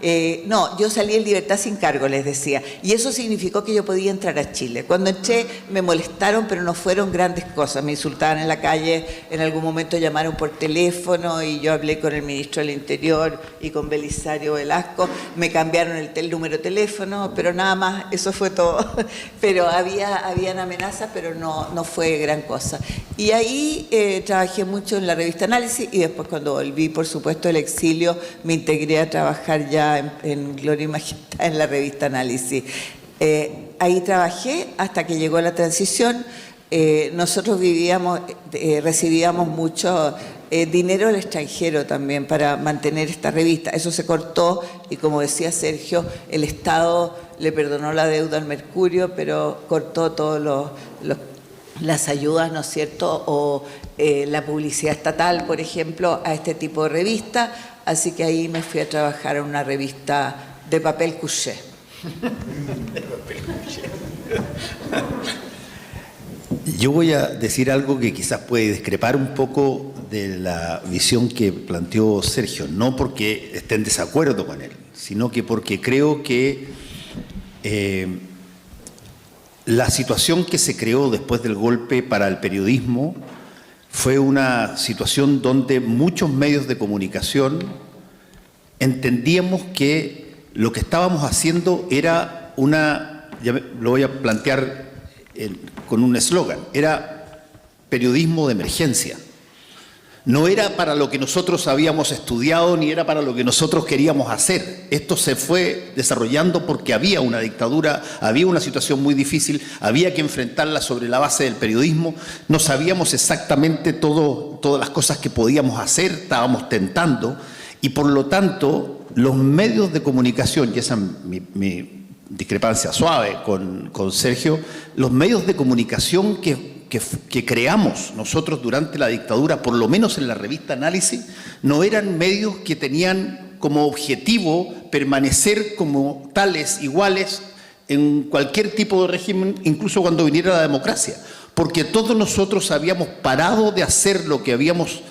No, yo salí en libertad sin cargo, les decía. Y eso significó que yo podía entrar a Chile. Cuando entré me molestaron, pero no fueron grandes cosas. Me insultaban en la calle, en algún momento llamaron por teléfono y yo hablé con el ministro del Interior y con Belisario Velasco. Me cambiaron el número de teléfono, pero nada más, eso fue todo. Pero habían amenazas, pero no fue gran cosa. Y ahí trabajé mucho en la revista Análisis, y después cuando volví, por supuesto, del exilio, me integré a trabajar ya en Gloria y Majestad en la revista Análisis. Ahí trabajé hasta que llegó la transición. Nosotros recibíamos mucho dinero del extranjero también para mantener esta revista. Eso se cortó y, como decía Sergio, el Estado le perdonó la deuda al Mercurio, pero cortó todos las ayudas, ¿no es cierto?, o la publicidad estatal, por ejemplo, a este tipo de revista. Así que ahí me fui a trabajar en una revista de papel couché. Yo voy a decir algo que quizás puede discrepar un poco de la visión que planteó Sergio, no porque esté en desacuerdo con él, sino que porque creo que la situación que se creó después del golpe para el periodismo fue una situación donde muchos medios de comunicación entendíamos que lo que estábamos haciendo era lo voy a plantear con un eslogan, era periodismo de emergencia. No era para lo que nosotros habíamos estudiado ni era para lo que nosotros queríamos hacer. Esto se fue desarrollando porque había una dictadura, había una situación muy difícil, había que enfrentarla sobre la base del periodismo. No sabíamos exactamente todas las cosas que podíamos hacer, estábamos tentando, y por lo tanto los medios de comunicación, y esa es mi discrepancia suave con Sergio, los medios de comunicación que creamos nosotros durante la dictadura, por lo menos en la revista Análisis, no eran medios que tenían como objetivo permanecer como tales, iguales, en cualquier tipo de régimen, incluso cuando viniera la democracia, porque todos nosotros habíamos parado de hacer lo que habíamos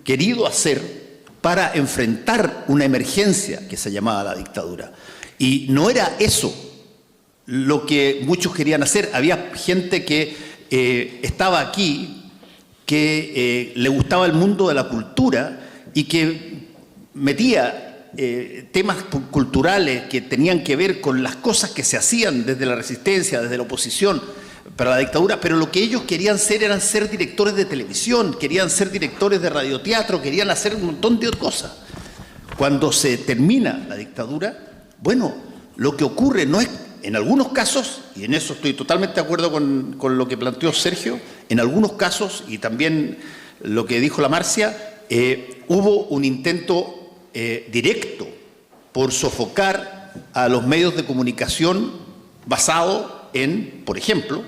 querido hacer para enfrentar una emergencia que se llamaba la dictadura. Y no era eso lo que muchos querían hacer. Había gente que estaba aquí, que le gustaba el mundo de la cultura y que metía temas culturales que tenían que ver con las cosas que se hacían desde la resistencia, desde la oposición para la dictadura, pero lo que ellos querían ser eran ser directores de televisión, querían ser directores de radioteatro, querían hacer un montón de cosas. Cuando se termina la dictadura, bueno, lo que ocurre no es, en algunos casos, y en eso estoy totalmente de acuerdo con lo que planteó Sergio, en algunos casos, y también lo que dijo la Marcia, hubo un intento directo por sofocar a los medios de comunicación basado en, por ejemplo,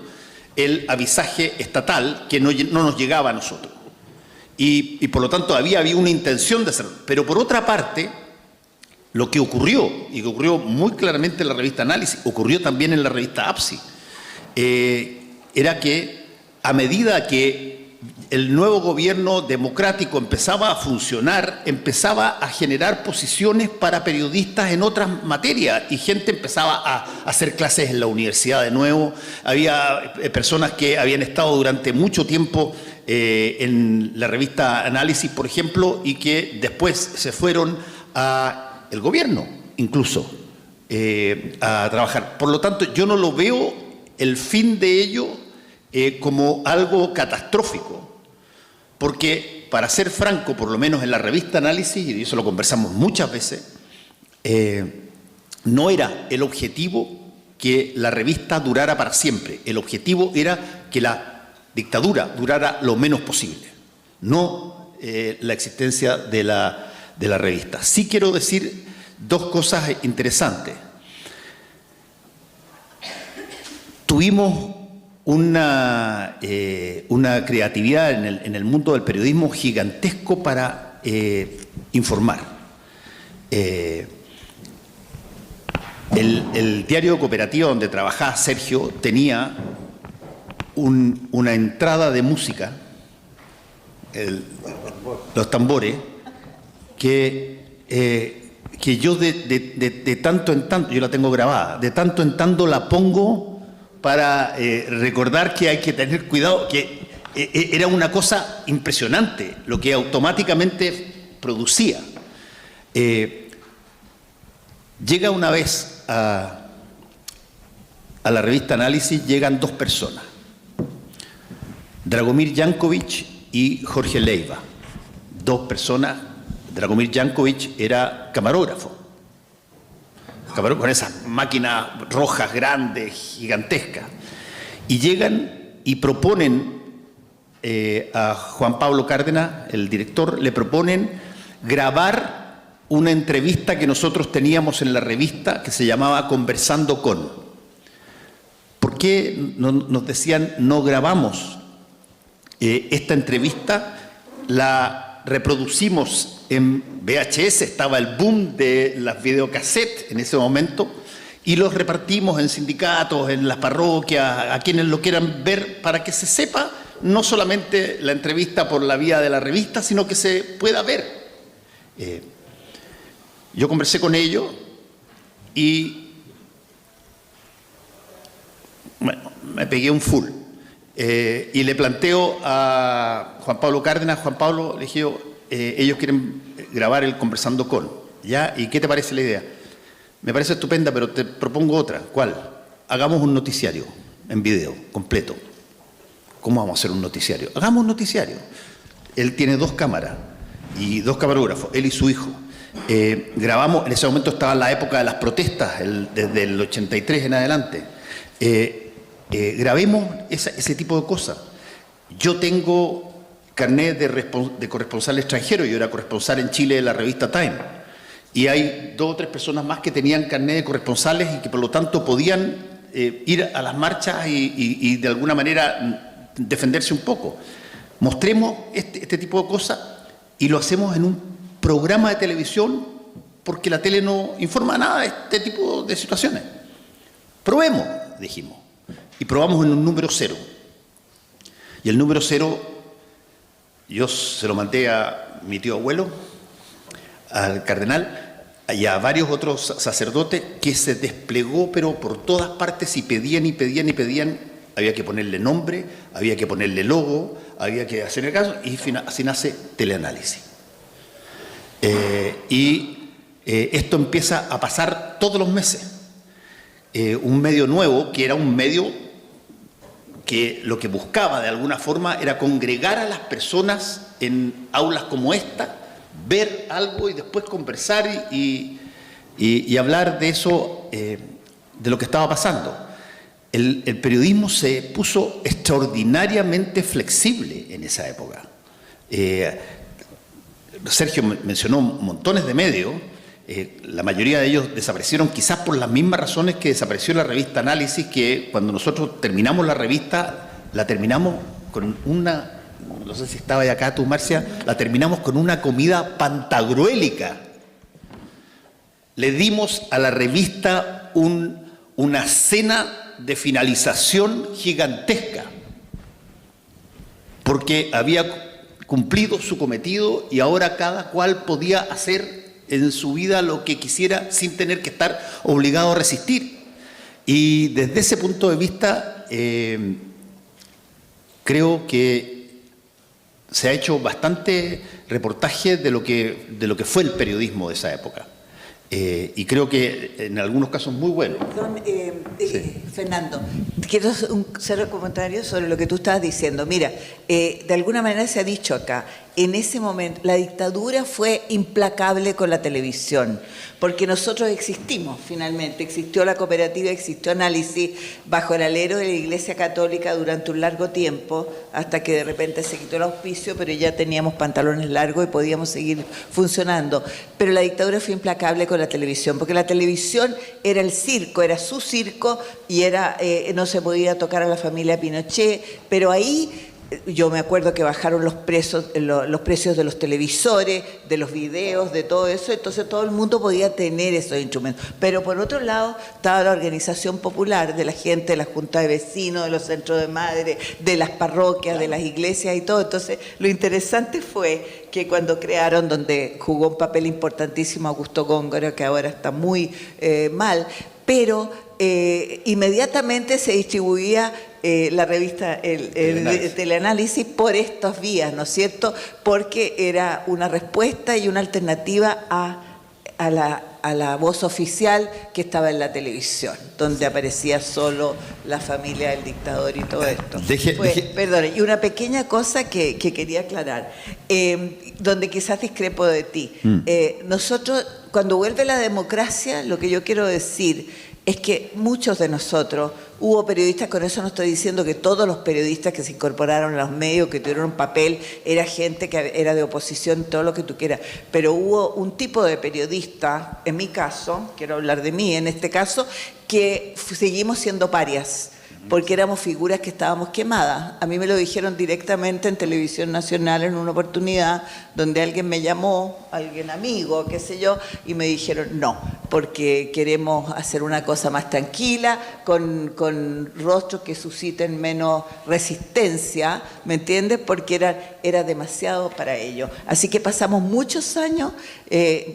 el avisaje estatal que no nos llegaba a nosotros. Y por lo tanto había una intención de hacerlo. Pero por otra parte, lo que ocurrió, y que ocurrió muy claramente en la revista Análisis, ocurrió también en la revista APSI, era que a medida que el nuevo gobierno democrático empezaba a funcionar, empezaba a generar posiciones para periodistas en otras materias y gente empezaba a hacer clases en la universidad de nuevo. Había personas que habían estado durante mucho tiempo en la revista Análisis, por ejemplo, y que después se fueron al gobierno, incluso, a trabajar. Por lo tanto, yo no lo veo el fin de ello como algo catastrófico. Porque, para ser franco, por lo menos en la revista Análisis, y eso lo conversamos muchas veces, no era el objetivo que la revista durara para siempre. El objetivo era que la dictadura durara lo menos posible, no la existencia de la revista. Sí quiero decir dos cosas interesantes. Tuvimos una creatividad en el mundo del periodismo gigantesco para informar. El diario Cooperativa donde trabajaba Sergio tenía una entrada de música, los tambores, que yo de tanto en tanto, yo la tengo grabada, de tanto en tanto la pongo para recordar que hay que tener cuidado, que era una cosa impresionante lo que automáticamente producía. Llega una vez a la revista Análisis, llegan dos personas, Dragomir Jankovic y Jorge Leiva, dos personas. Dragomir Jankovic era camarógrafo, con esas máquinas rojas grandes, gigantescas, y llegan y proponen a Juan Pablo Cárdenas, el director, le proponen grabar una entrevista que nosotros teníamos en la revista que se llamaba Conversando con. ¿Por qué nos decían no grabamos esta entrevista? La reproducimos en VHS, estaba el boom de las videocassettes en ese momento, y los repartimos en sindicatos, en las parroquias, a quienes lo quieran ver, para que se sepa no solamente la entrevista por la vía de la revista, sino que se pueda ver. Yo conversé con ellos y, bueno, me pegué un full. Y le planteo a Juan Pablo Cárdenas, Juan Pablo, le dije yo, ellos quieren grabar el Conversando con, ¿ya? ¿Y qué te parece la idea? Me parece estupenda, pero te propongo otra. ¿Cuál? Hagamos un noticiario en video, completo. ¿Cómo vamos a hacer un noticiario? Hagamos un noticiario. Él tiene dos cámaras y dos camarógrafos, él y su hijo. Grabamos, en ese momento estaba en la época de las protestas, desde el 83 en adelante. Grabemos ese tipo de cosas. Yo tengo carnet de corresponsal extranjero, yo era corresponsal en Chile de la revista Time, y hay 2 o 3 personas más que tenían carnet de corresponsales y que por lo tanto podían ir a las marchas y de alguna manera defenderse un poco. Mostremos este tipo de cosas y lo hacemos en un programa de televisión, porque la tele no informa nada de este tipo de situaciones. Probemos, dijimos. Y probamos en un número 0. Y el número 0, yo se lo mandé a mi tío abuelo, al cardenal, y a varios otros sacerdotes, que se desplegó, pero por todas partes, y pedían, y pedían, y pedían. Había que ponerle nombre, había que ponerle logo, había que hacer el caso, y así nace Teleanálisis. Esto empieza a pasar todos los meses. Un medio nuevo, que era un medio que lo que buscaba de alguna forma era congregar a las personas en aulas como esta, ver algo y después conversar y hablar de eso, de lo que estaba pasando. El periodismo se puso extraordinariamente flexible en esa época. Sergio mencionó montones de medios. La mayoría de ellos desaparecieron quizás por las mismas razones que desapareció la revista Análisis, que cuando nosotros terminamos la revista, la terminamos con una, no sé si estaba acá tú, Marcia, la terminamos con una comida pantagruélica. Le dimos a la revista una cena de finalización gigantesca. porque había cumplido su cometido y ahora cada cual podía hacer en su vida lo que quisiera sin tener que estar obligado a resistir. Y desde ese punto de vista, creo que se ha hecho bastante reportaje de lo que fue el periodismo de esa época. Y creo que en algunos casos muy bueno. Perdón, Sí. Fernando, quiero hacer un comentario sobre lo que tú estabas diciendo. Mira, de alguna manera se ha dicho acá, en ese momento la dictadura fue implacable con la televisión, porque nosotros existimos finalmente, existió la cooperativa, existió Análisis bajo el alero de la Iglesia Católica durante un largo tiempo, hasta que de repente se quitó el auspicio, pero ya teníamos pantalones largos y podíamos seguir funcionando. Pero la dictadura fue implacable con la televisión, porque la televisión era el circo, era su circo, y no se podía tocar a la familia Pinochet, pero ahí yo me acuerdo que bajaron los precios de los televisores, de los videos, de todo eso, entonces todo el mundo podía tener esos instrumentos. Pero por otro lado estaba la organización popular de la gente, de la junta de vecinos, de los centros de madres, de las parroquias, de las iglesias y todo. Entonces lo interesante fue que cuando crearon, donde jugó un papel importantísimo Augusto Góngora, que ahora está muy mal, pero inmediatamente se distribuía la revista el Teleanálisis por estas vías, ¿no es cierto? Porque era una respuesta y una alternativa a la voz oficial que estaba en la televisión, donde aparecía solo la familia del dictador y todo esto. Perdón, y una pequeña cosa que quería aclarar, donde quizás discrepo de ti. Nosotros, cuando vuelve la democracia, lo que yo quiero decir es que muchos de nosotros, hubo periodistas, con eso no estoy diciendo que todos los periodistas que se incorporaron a los medios, que tuvieron un papel, era gente que era de oposición, todo lo que tú quieras, pero hubo un tipo de periodista, en mi caso, quiero hablar de mí en este caso, que seguimos siendo parias, porque éramos figuras que estábamos quemadas. A mí me lo dijeron directamente en Televisión Nacional en una oportunidad donde alguien me llamó, alguien amigo, qué sé yo, y me dijeron no, porque queremos hacer una cosa más tranquila, con rostros que susciten menos resistencia, ¿me entiendes? Porque era demasiado para ellos. Así que pasamos muchos años,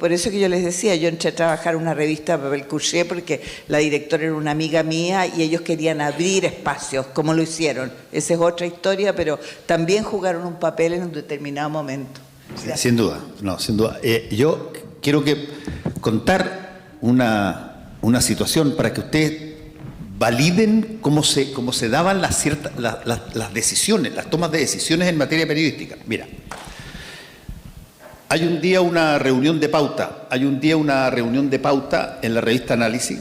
por eso que yo les decía, yo entré a trabajar en una revista Papel Couché porque la directora era una amiga mía y ellos querían abrir espacios, como lo hicieron. Esa es otra historia, pero también jugaron un papel en un determinado momento. Sin duda, no, sin duda. Yo quiero contar una situación para que ustedes validen cómo se daban las decisiones, las tomas de decisiones en materia periodística. Mira, hay un día una reunión de pauta en la revista Análisis,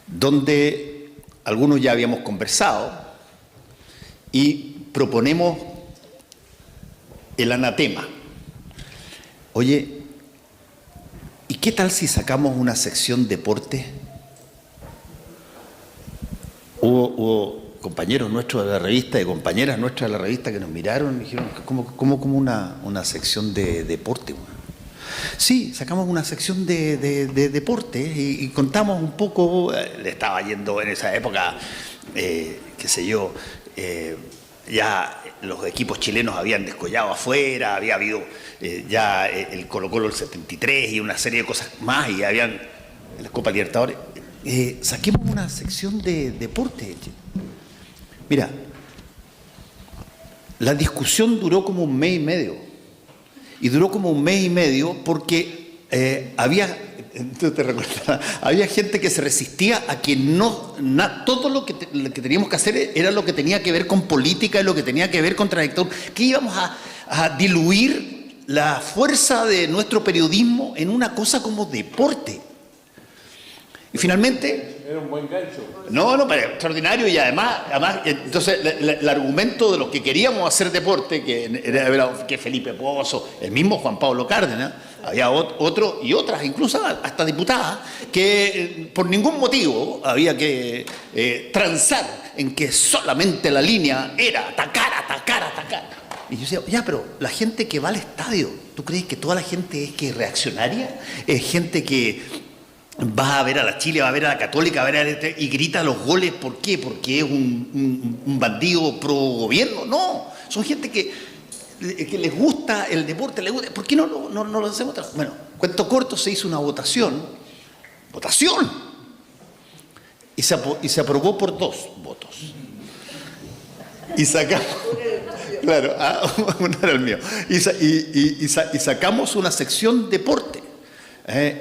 donde algunos ya habíamos conversado y proponemos el anatema. Oye, ¿y qué tal si sacamos una sección deporte? Hubo compañeros nuestros de la revista y compañeras nuestras de la revista que nos miraron y dijeron, ¿cómo una sección de deporte? Sí, sacamos una sección de deporte y contamos un poco. Le estaba yendo en esa época, qué sé yo, ya los equipos chilenos habían descollado afuera, había habido ya el Colo-Colo del 73 y una serie de cosas más, y habían la Copa Libertadores. Saquemos una sección de deporte. Mira, la discusión duró como un mes y medio. Y duró como un mes y medio porque había gente que se resistía a que todo lo que teníamos que hacer era lo que tenía que ver con política y lo que tenía que ver con trayectoria, que íbamos a diluir la fuerza de nuestro periodismo en una cosa como deporte. Y finalmente... Era un buen gancho. No, pero extraordinario, y además entonces el argumento de los que queríamos hacer deporte, que Felipe Pozo, el mismo Juan Pablo Cárdenas, había otro y otras, incluso hasta diputadas, que por ningún motivo había que transar en que solamente la línea era atacar. Y yo decía, ya, pero la gente que va al estadio, ¿tú crees que toda la gente es que reaccionaria? ¿Es gente que va a ver a la Chile, va a ver a la Católica, va a ver y grita los goles? ¿Por qué? ¿Porque es un bandido pro gobierno? No, son gente que les gusta el deporte, les gusta. ¿Por qué no lo hacemos? Bueno, cuento corto, se hizo una votación, y se aprobó por 2 votos. Y sacamos, claro, uno era el mío, y sacamos una sección deporte,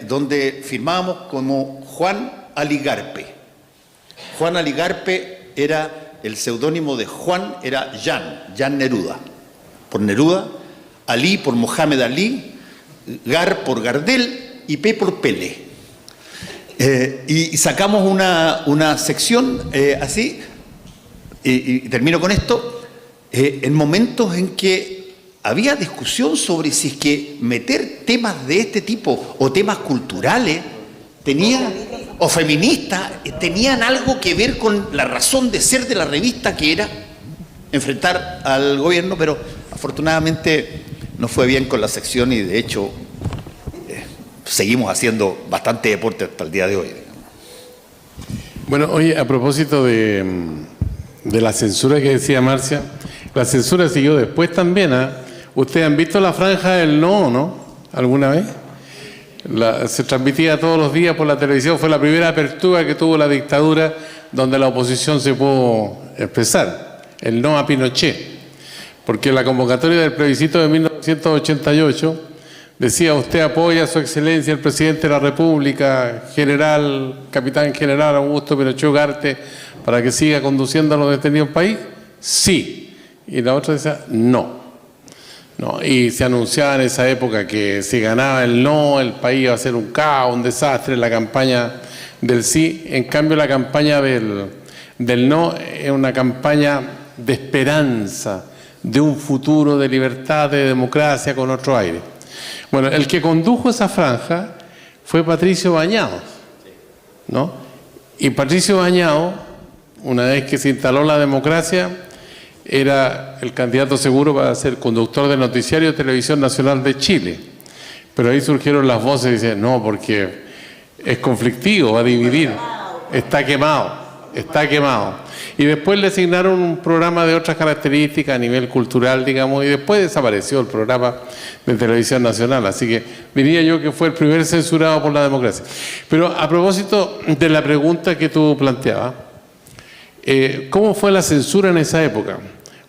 donde firmábamos como Juan Aligarpe. Juan Aligarpe era el seudónimo de Juan, era Jan Neruda, por Neruda, Ali por Mohamed Ali, Gar por Gardel y P por Pelé. Y sacamos una sección así, y termino con esto, en momentos en que había discusión sobre si es que meter temas de este tipo o temas culturales o feministas tenían algo que ver con la razón de ser de la revista, que era enfrentar al gobierno, pero afortunadamente no fue bien con la sección y de hecho seguimos haciendo bastante deporte hasta el día de hoy. Bueno, oye, a propósito de la censura que decía Marcia, la censura siguió después también, ¿Ustedes han visto la franja del no? ¿Alguna vez? Se transmitía todos los días por la televisión, fue la primera apertura que tuvo la dictadura donde la oposición se pudo expresar, el no a Pinochet, porque la convocatoria del plebiscito de 1988 decía: usted apoya a su excelencia el presidente de la República, capitán general Augusto Pinochet Ugarte, para que siga conduciendo a los detenidos del país. Sí. Y la otra decía no. Y se anunciaba en esa época que si ganaba el no, el país iba a ser un caos, un desastre, la campaña del sí. En cambio, la campaña del no es una campaña de esperanza, de un futuro de libertad, de democracia, con otro aire. Bueno, el que condujo esa franja fue Patricio Bañados, ¿no? Y Patricio Bañados, una vez que se instaló la democracia, era el candidato seguro para ser conductor del noticiario de Televisión Nacional de Chile. Pero ahí surgieron las voces y dicen: no, porque es conflictivo, va a dividir, está quemado. Y después le asignaron un programa de otras características a nivel cultural, digamos, y después desapareció el programa de Televisión Nacional. Así que diría yo que fue el primer censurado por la democracia. Pero a propósito de la pregunta que tú planteabas, ¿cómo fue la censura en esa época?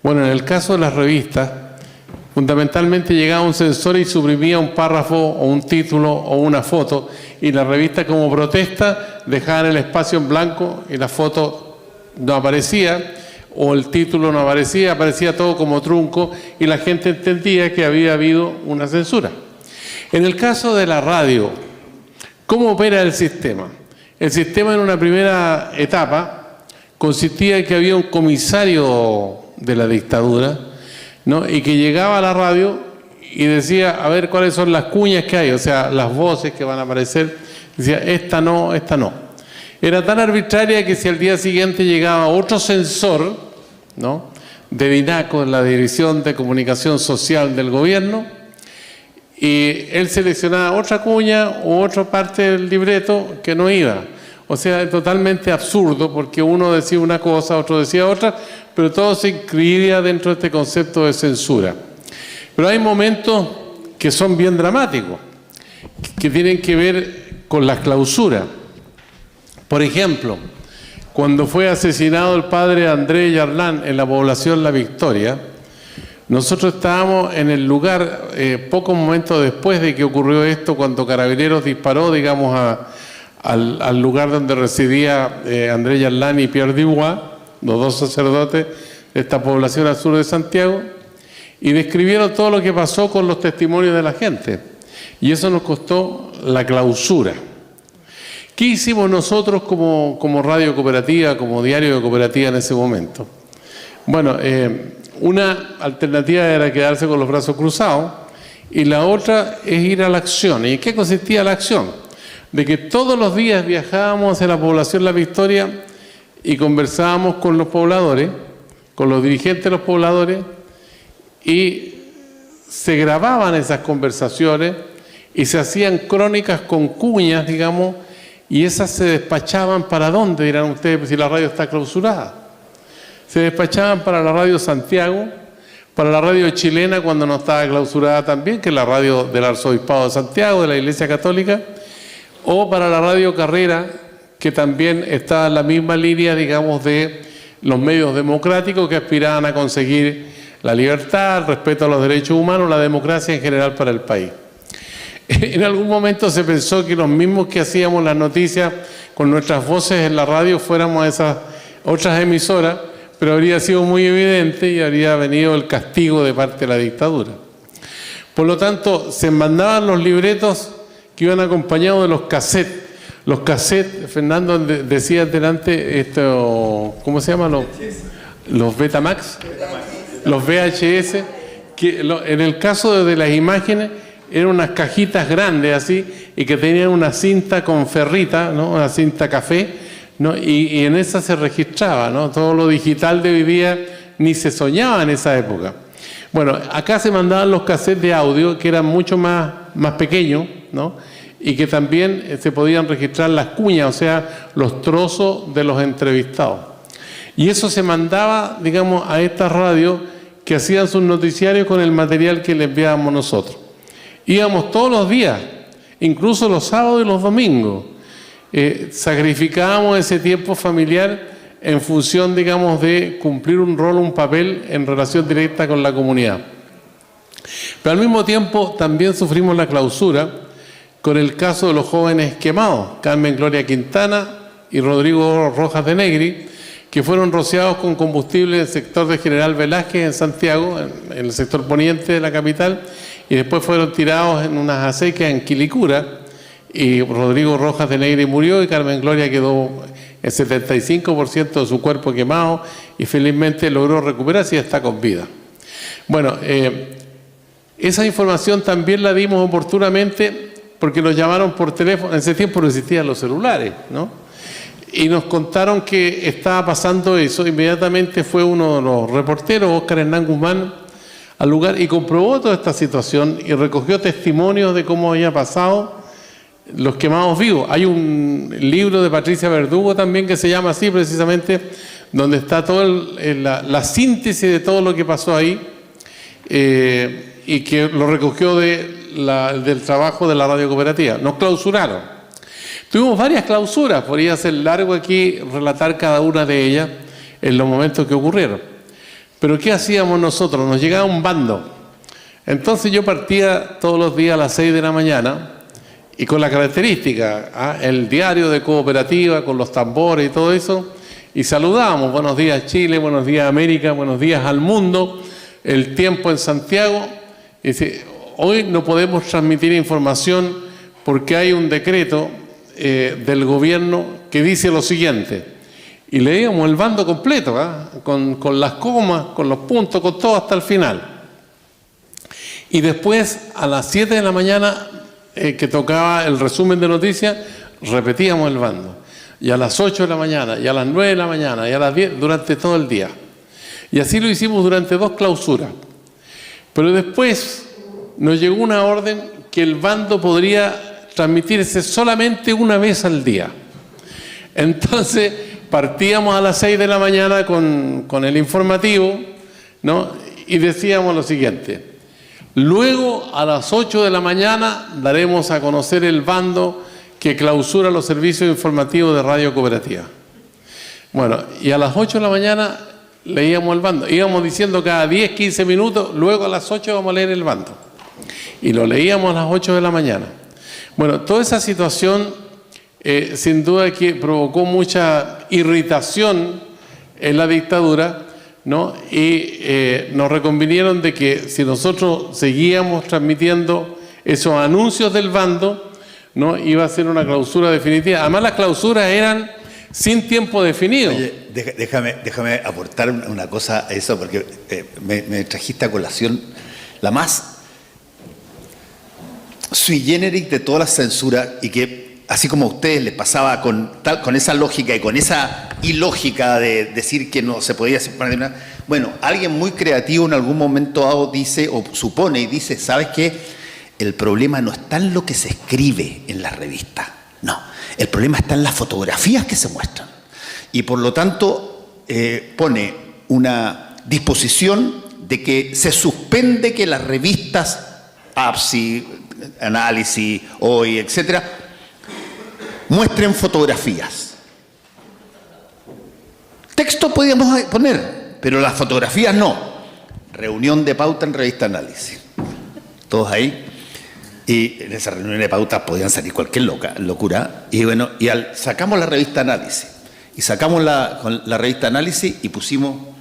Bueno, en el caso de las revistas, fundamentalmente llegaba un censor y suprimía un párrafo o un título o una foto, y la revista, como protesta, dejaba el espacio en blanco y la foto no aparecía o el título no aparecía, aparecía todo como trunco y la gente entendía que había habido una censura. En el caso de la radio, ¿cómo opera el sistema? El sistema, en una primera etapa, consistía en que había un comisario de la dictadura, ¿no? Y que llegaba a la radio y decía: a ver cuáles son las cuñas que hay, o sea, las voces que van a aparecer. Decía: esta no, esta no. Era tan arbitraria que si al día siguiente llegaba otro censor, ¿no?, de DINACO, la Dirección de Comunicación Social del Gobierno, y él seleccionaba otra cuña u otra parte del libreto que no iba. O sea, es totalmente absurdo, porque uno decía una cosa, otro decía otra, pero todo se inscribía dentro de este concepto de censura. Pero hay momentos que son bien dramáticos, que tienen que ver con la clausura. Por ejemplo, cuando fue asesinado el padre Andrés Yarlán en la población La Victoria, nosotros estábamos en el lugar pocos momentos después de que ocurrió esto, cuando Carabineros disparó, digamos, al lugar donde residía Andrés Yarlán y Pierre Dubois, los dos sacerdotes de esta población al sur de Santiago, y describieron todo lo que pasó con los testimonios de la gente. Y eso nos costó la clausura. ¿Qué hicimos nosotros como radio cooperativa, como diario de cooperativa en ese momento? Bueno, una alternativa era quedarse con los brazos cruzados y la otra es ir a la acción. ¿Y en qué consistía la acción? De que todos los días viajábamos hacia la población La Victoria y conversábamos con los pobladores, con los dirigentes de los pobladores, y se grababan esas conversaciones y se hacían crónicas con cuñas, digamos, y esas se despachaban ¿para dónde? Dirán ustedes, si la radio está clausurada. Se despachaban para la Radio Santiago, para la radio chilena cuando no estaba clausurada también, que es la radio del Arzobispado de Santiago, de la Iglesia Católica, o para la radio Carrera, que también está en la misma línea, digamos, de los medios democráticos que aspiraban a conseguir la libertad, el respeto a los derechos humanos, la democracia en general para el país. En algún momento se pensó que los mismos que hacíamos las noticias con nuestras voces en la radio fuéramos a esas otras emisoras, pero habría sido muy evidente y habría venido el castigo de parte de la dictadura. Por lo tanto, se mandaban los libretos que iban acompañados de los cassettes. Los cassettes, Fernando decía delante, esto, ¿cómo se llama? Los Betamax, los VHS, que en el caso de las imágenes eran unas cajitas grandes así y que tenían una cinta con ferrita, ¿no? Una cinta café, ¿no? Y en esa se registraba, ¿no? Todo lo digital de hoy día ni se soñaba en esa época. Bueno, acá se mandaban los cassettes de audio que eran mucho más pequeños, ¿no? Y que también se podían registrar las cuñas, o sea, los trozos de los entrevistados. Y eso se mandaba, digamos, a estas radios que hacían sus noticiarios con el material que les enviábamos nosotros. Íbamos todos los días, incluso los sábados y los domingos. Sacrificábamos ese tiempo familiar en función, digamos, de cumplir un rol, un papel en relación directa con la comunidad. Pero al mismo tiempo también sufrimos la clausura con el caso de los jóvenes quemados, Carmen Gloria Quintana y Rodrigo Rojas de Negri, que fueron rociados con combustible en el sector de General Velázquez en Santiago, en el sector poniente de la capital, y después fueron tirados en unas acequias en Quilicura, y Rodrigo Rojas de Negri murió y Carmen Gloria quedó el 75% de su cuerpo quemado y felizmente logró recuperarse y está con vida. Bueno, esa información también la dimos oportunamente porque nos llamaron por teléfono. En ese tiempo no existían los celulares, ¿no? Y nos contaron que estaba pasando eso. Inmediatamente fue uno de los reporteros, Óscar Hernán Guzmán, al lugar y comprobó toda esta situación y recogió testimonios de cómo había pasado los quemados vivos. Hay un libro de Patricia Verdugo también que se llama así precisamente, donde está toda la síntesis de todo lo que pasó ahí y que lo recogió del trabajo de la radio cooperativa. Nos clausuraron. Tuvimos varias clausuras, podría ser largo aquí relatar cada una de ellas en los momentos que ocurrieron. Pero ¿qué hacíamos nosotros? Nos llegaba un bando. Entonces yo partía todos los días a las 6 de la mañana y con la característica, el diario de cooperativa, con los tambores y todo eso, y saludábamos, buenos días Chile, buenos días América, buenos días al mundo, el tiempo en Santiago. Y dice, hoy no podemos transmitir información porque hay un decreto del gobierno que dice lo siguiente. Y leíamos el bando completo, con las comas, con los puntos, con todo hasta el final. Y después, a las 7 de la mañana, que tocaba el resumen de noticias, repetíamos el bando. Y a las 8 de la mañana, y a las 9 de la mañana, y a las 10, durante todo el día. Y así lo hicimos durante 2 clausuras. Pero después nos llegó una orden que el bando podría transmitirse solamente una vez al día. Entonces partíamos a las 6 de la mañana con el informativo, ¿no? Y decíamos lo siguiente: luego a las 8 de la mañana daremos a conocer el bando que clausura los servicios informativos de Radio Cooperativa. Bueno, y a las 8 de la mañana leíamos el bando. Íbamos diciendo cada 10, 15 minutos, luego a las 8 vamos a leer el bando. Y lo leíamos a las 8 de la mañana. Bueno, toda esa situación sin duda que provocó mucha irritación en la dictadura, ¿no? Y nos reconvinieron de que si nosotros seguíamos transmitiendo esos anuncios del bando, ¿no? Iba a ser una clausura definitiva. Además, las clausuras eran sin tiempo definido. Oye, déjame aportar una cosa a eso, porque me trajiste a colación la más sui generis de toda la censura, y que así como a ustedes les pasaba con esa lógica y con esa ilógica de decir que no se podía hacer, bueno, alguien muy creativo en algún momento dado dice, o supone y dice, ¿sabes qué? El problema no está en lo que se escribe en la revista, no, el problema está en las fotografías que se muestran. Y por lo tanto pone una disposición de que se suspende que las revistas APSI, Análisis, Hoy, etcétera, muestren fotografías. Texto podíamos poner, pero las fotografías no. Reunión de pauta en Revista Análisis. Todos ahí. Y en esa reunión de pauta podían salir cualquier locura. Y bueno, sacamos la Revista Análisis. Y sacamos la Revista Análisis y pusimos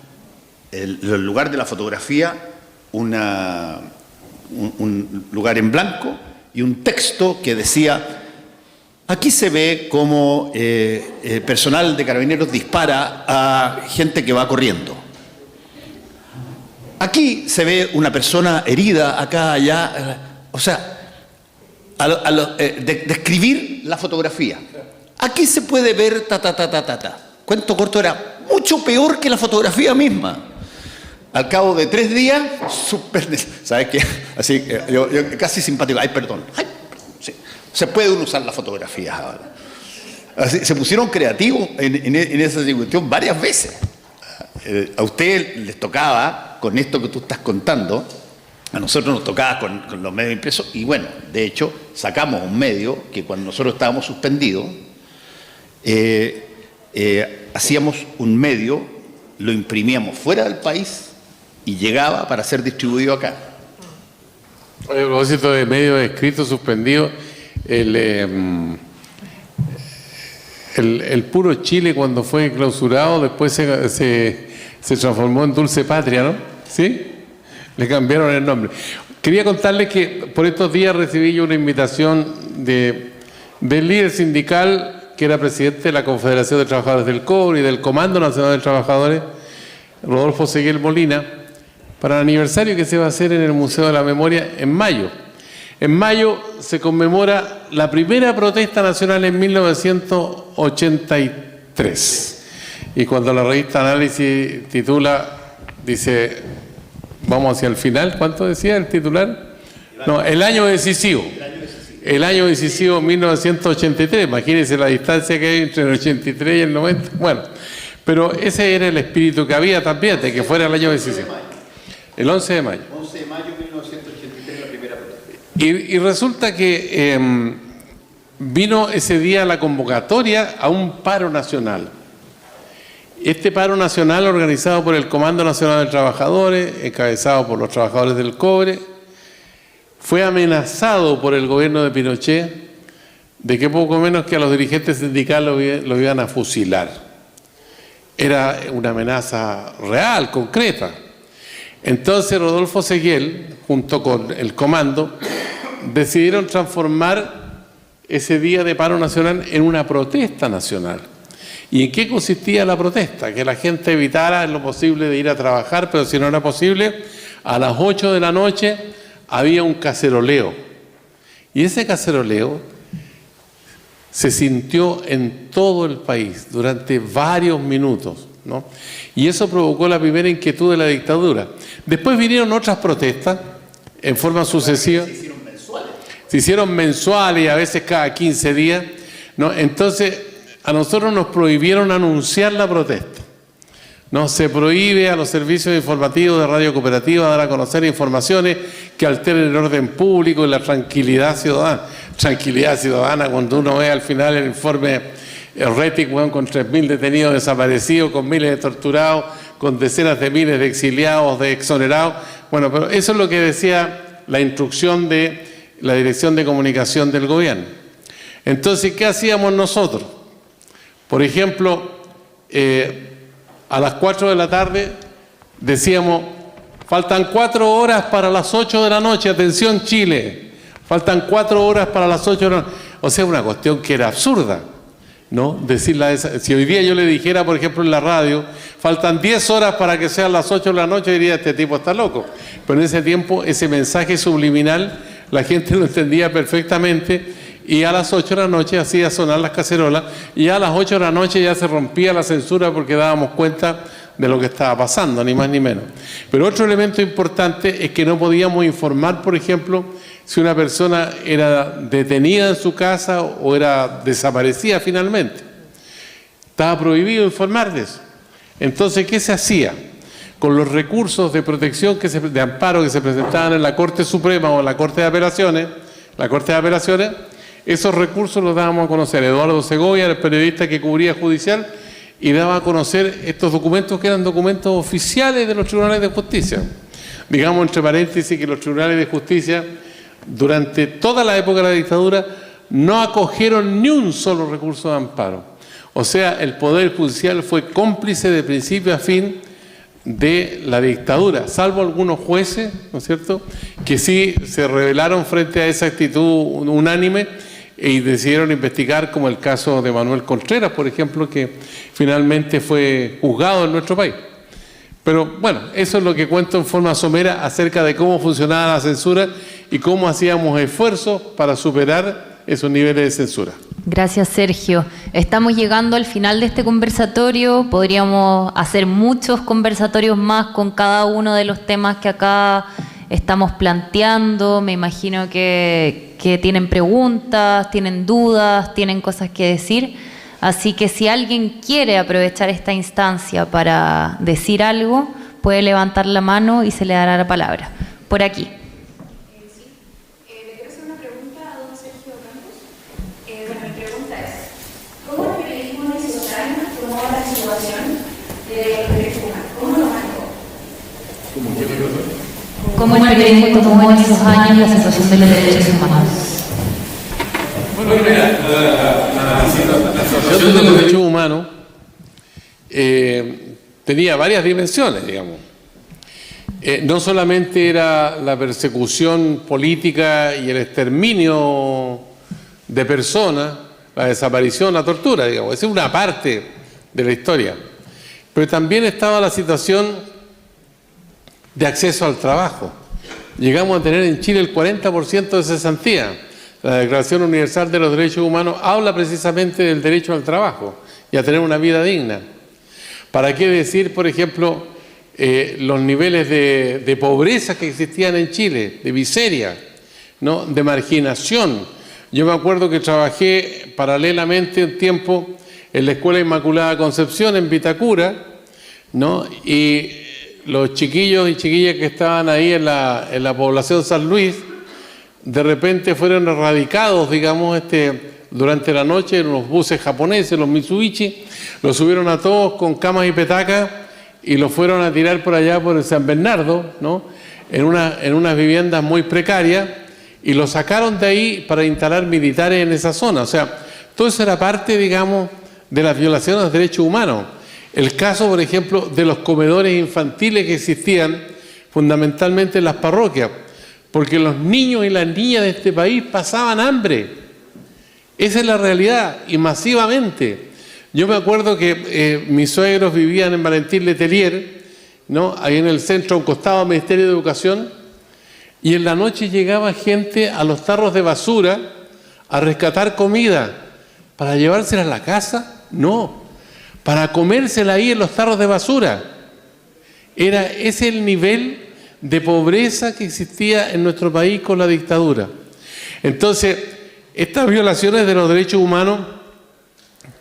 en lugar de la fotografía un lugar en blanco y un texto que decía: aquí se ve cómo el personal de Carabineros dispara a gente que va corriendo. Aquí se ve una persona herida, acá, allá. O sea, describir la fotografía. Aquí se puede ver Cuento corto, era mucho peor que la fotografía misma. Al cabo de 3 días, ¿sabes qué? Así, yo casi simpático. Ay, perdón. Sí. Se puede uno usar las fotografías ahora. Así, se pusieron creativos en esa cuestión varias veces. A ustedes les tocaba, con esto que tú estás contando, a nosotros nos tocaba con los medios impresos, y bueno, de hecho, sacamos un medio que cuando nosotros estábamos suspendidos, hacíamos un medio, lo imprimíamos fuera del país y llegaba para ser distribuido acá. A propósito de medios escritos suspendidos, el Puro Chile, cuando fue clausurado, después se transformó en Dulce Patria, ¿no? ¿Sí? Le cambiaron el nombre. Quería contarles que por estos días recibí yo una invitación del líder sindical, que era presidente de la Confederación de Trabajadores del Cobre y del Comando Nacional de Trabajadores, Rodolfo Seguel Molina, para el aniversario que se va a hacer en el Museo de la Memoria en mayo. En mayo se conmemora la primera protesta nacional en 1983. Y cuando la revista Análisis dice, vamos hacia el final, ¿cuánto decía el titular? No, el año decisivo. El año decisivo 1983, imagínense la distancia que hay entre el 83 y el 90. Bueno, pero ese era el espíritu que había también, de que fuera el año decisivo. El 11 de mayo. 11 de mayo de 1983, la primera protesta. Y resulta que vino ese día la convocatoria a un paro nacional. Este paro nacional, organizado por el Comando Nacional de Trabajadores, encabezado por los trabajadores del cobre, fue amenazado por el gobierno de Pinochet de que poco menos que a los dirigentes sindicales lo iban a fusilar. Era una amenaza real, concreta. Entonces Rodolfo Seguel, junto con el comando, decidieron transformar ese día de paro nacional en una protesta nacional. ¿Y en qué consistía la protesta? Que la gente evitara en lo posible de ir a trabajar, pero si no era posible, a las 8 de la noche había un caceroleo. Y ese caceroleo se sintió en todo el país durante varios minutos, ¿no? Y eso provocó la primera inquietud de la dictadura. Después vinieron otras protestas en forma sucesiva. Se hicieron mensuales y a veces cada 15 días, ¿no? Entonces, a nosotros nos prohibieron anunciar la protesta. No se prohíbe a los servicios informativos de Radio Cooperativa dar a conocer informaciones que alteren el orden público y la tranquilidad ciudadana. Tranquilidad ciudadana cuando uno ve al final el informe Retic, con 3.000 detenidos desaparecidos, con miles de torturados, con decenas de miles de exiliados, de exonerados. Bueno, pero eso es lo que decía la instrucción de la Dirección de Comunicación del Gobierno. Entonces, ¿qué hacíamos nosotros? Por ejemplo, a las 4 de la tarde decíamos, faltan 4 horas para las 8 de la noche, atención Chile, faltan 4 horas para las 8 de la noche. O sea, una cuestión que era absurda, ¿no? Decirla esa. Si hoy día yo le dijera, por ejemplo, en la radio, faltan 10 horas para que sean las 8 de la noche, diría, este tipo está loco. Pero en ese tiempo, ese mensaje subliminal, la gente lo entendía perfectamente. Y a las 8 de la noche hacía sonar las cacerolas y a las 8 de la noche ya se rompía la censura porque dábamos cuenta de lo que estaba pasando, ni más ni menos. Pero otro elemento importante es que no podíamos informar, por ejemplo, si una persona era detenida en su casa o era desaparecida finalmente. Estaba prohibido informar de eso. Entonces, ¿qué se hacía? con los recursos de protección de amparo que se presentaban en la Corte Suprema o en la Corte de Apelaciones, esos recursos los dábamos a conocer. Eduardo Segovia era el periodista que cubría judicial y daba a conocer estos documentos que eran documentos oficiales de los tribunales de justicia. Digamos, entre paréntesis, que los tribunales de justicia durante toda la época de la dictadura no acogieron ni un solo recurso de amparo. O sea, el Poder Judicial fue cómplice de principio a fin de la dictadura, salvo algunos jueces, ¿no es cierto?, que sí se rebelaron frente a esa actitud unánime y decidieron investigar, como el caso de Manuel Contreras, por ejemplo, que finalmente fue juzgado en nuestro país. Pero bueno, eso es lo que cuento en forma somera acerca de cómo funcionaba la censura y cómo hacíamos esfuerzos para superar esos niveles de censura. Gracias, Sergio. Estamos llegando al final de este conversatorio. Podríamos hacer muchos conversatorios más con cada uno de los temas que acá estamos planteando. Me imagino que tienen preguntas, tienen dudas, tienen cosas que decir. Así que si alguien quiere aprovechar esta instancia para decir algo, puede levantar la mano y se le dará la palabra. Por aquí. Le quiero hacer una pregunta a don Sergio Campos. Mi pregunta es, ¿cómo el periodismo en esos años tomó la situación de los derechos humanos? ¿Cómo lo manejó? ¿Cómo el periodismo tomó en esos años la situación de los derechos humanos? Bueno, mira, la situación de los derechos humanos tenía varias dimensiones, digamos. No solamente era la persecución política y el exterminio de personas, la desaparición, la tortura, digamos. Esa es una parte de la historia. Pero también estaba la situación de acceso al trabajo. Llegamos a tener en Chile el 40% de cesantía. La Declaración Universal de los Derechos Humanos habla precisamente del derecho al trabajo y a tener una vida digna. ¿Para qué decir, por ejemplo, los niveles de pobreza que existían en Chile, de miseria, ¿no?, de marginación? Yo me acuerdo que trabajé paralelamente un tiempo en la Escuela Inmaculada Concepción en Vitacura, ¿no?, y los chiquillos y chiquillas que estaban ahí en la población San Luis, de repente fueron erradicados, digamos, durante la noche en unos buses japoneses, los Mitsubishi, los subieron a todos con camas y petacas y los fueron a tirar por allá por el San Bernardo, ¿no?, en unas viviendas muy precarias, y los sacaron de ahí para instalar militares en esa zona. O sea, todo eso era parte, digamos, de las violaciones de los derechos humanos. El caso, por ejemplo, de los comedores infantiles que existían fundamentalmente en las parroquias, porque los niños y las niñas de este país pasaban hambre. Esa es la realidad, y masivamente. Yo me acuerdo que mis suegros vivían en Valentín Letelier, ¿no?, ahí en el centro, a un costado del Ministerio de Educación, y en la noche llegaba gente a los tarros de basura a rescatar comida. ¿Para llevársela a la casa? No, para comérsela ahí en los tarros de basura. Ese es el nivel de pobreza que existía en nuestro país con la dictadura. Entonces, estas violaciones de los derechos humanos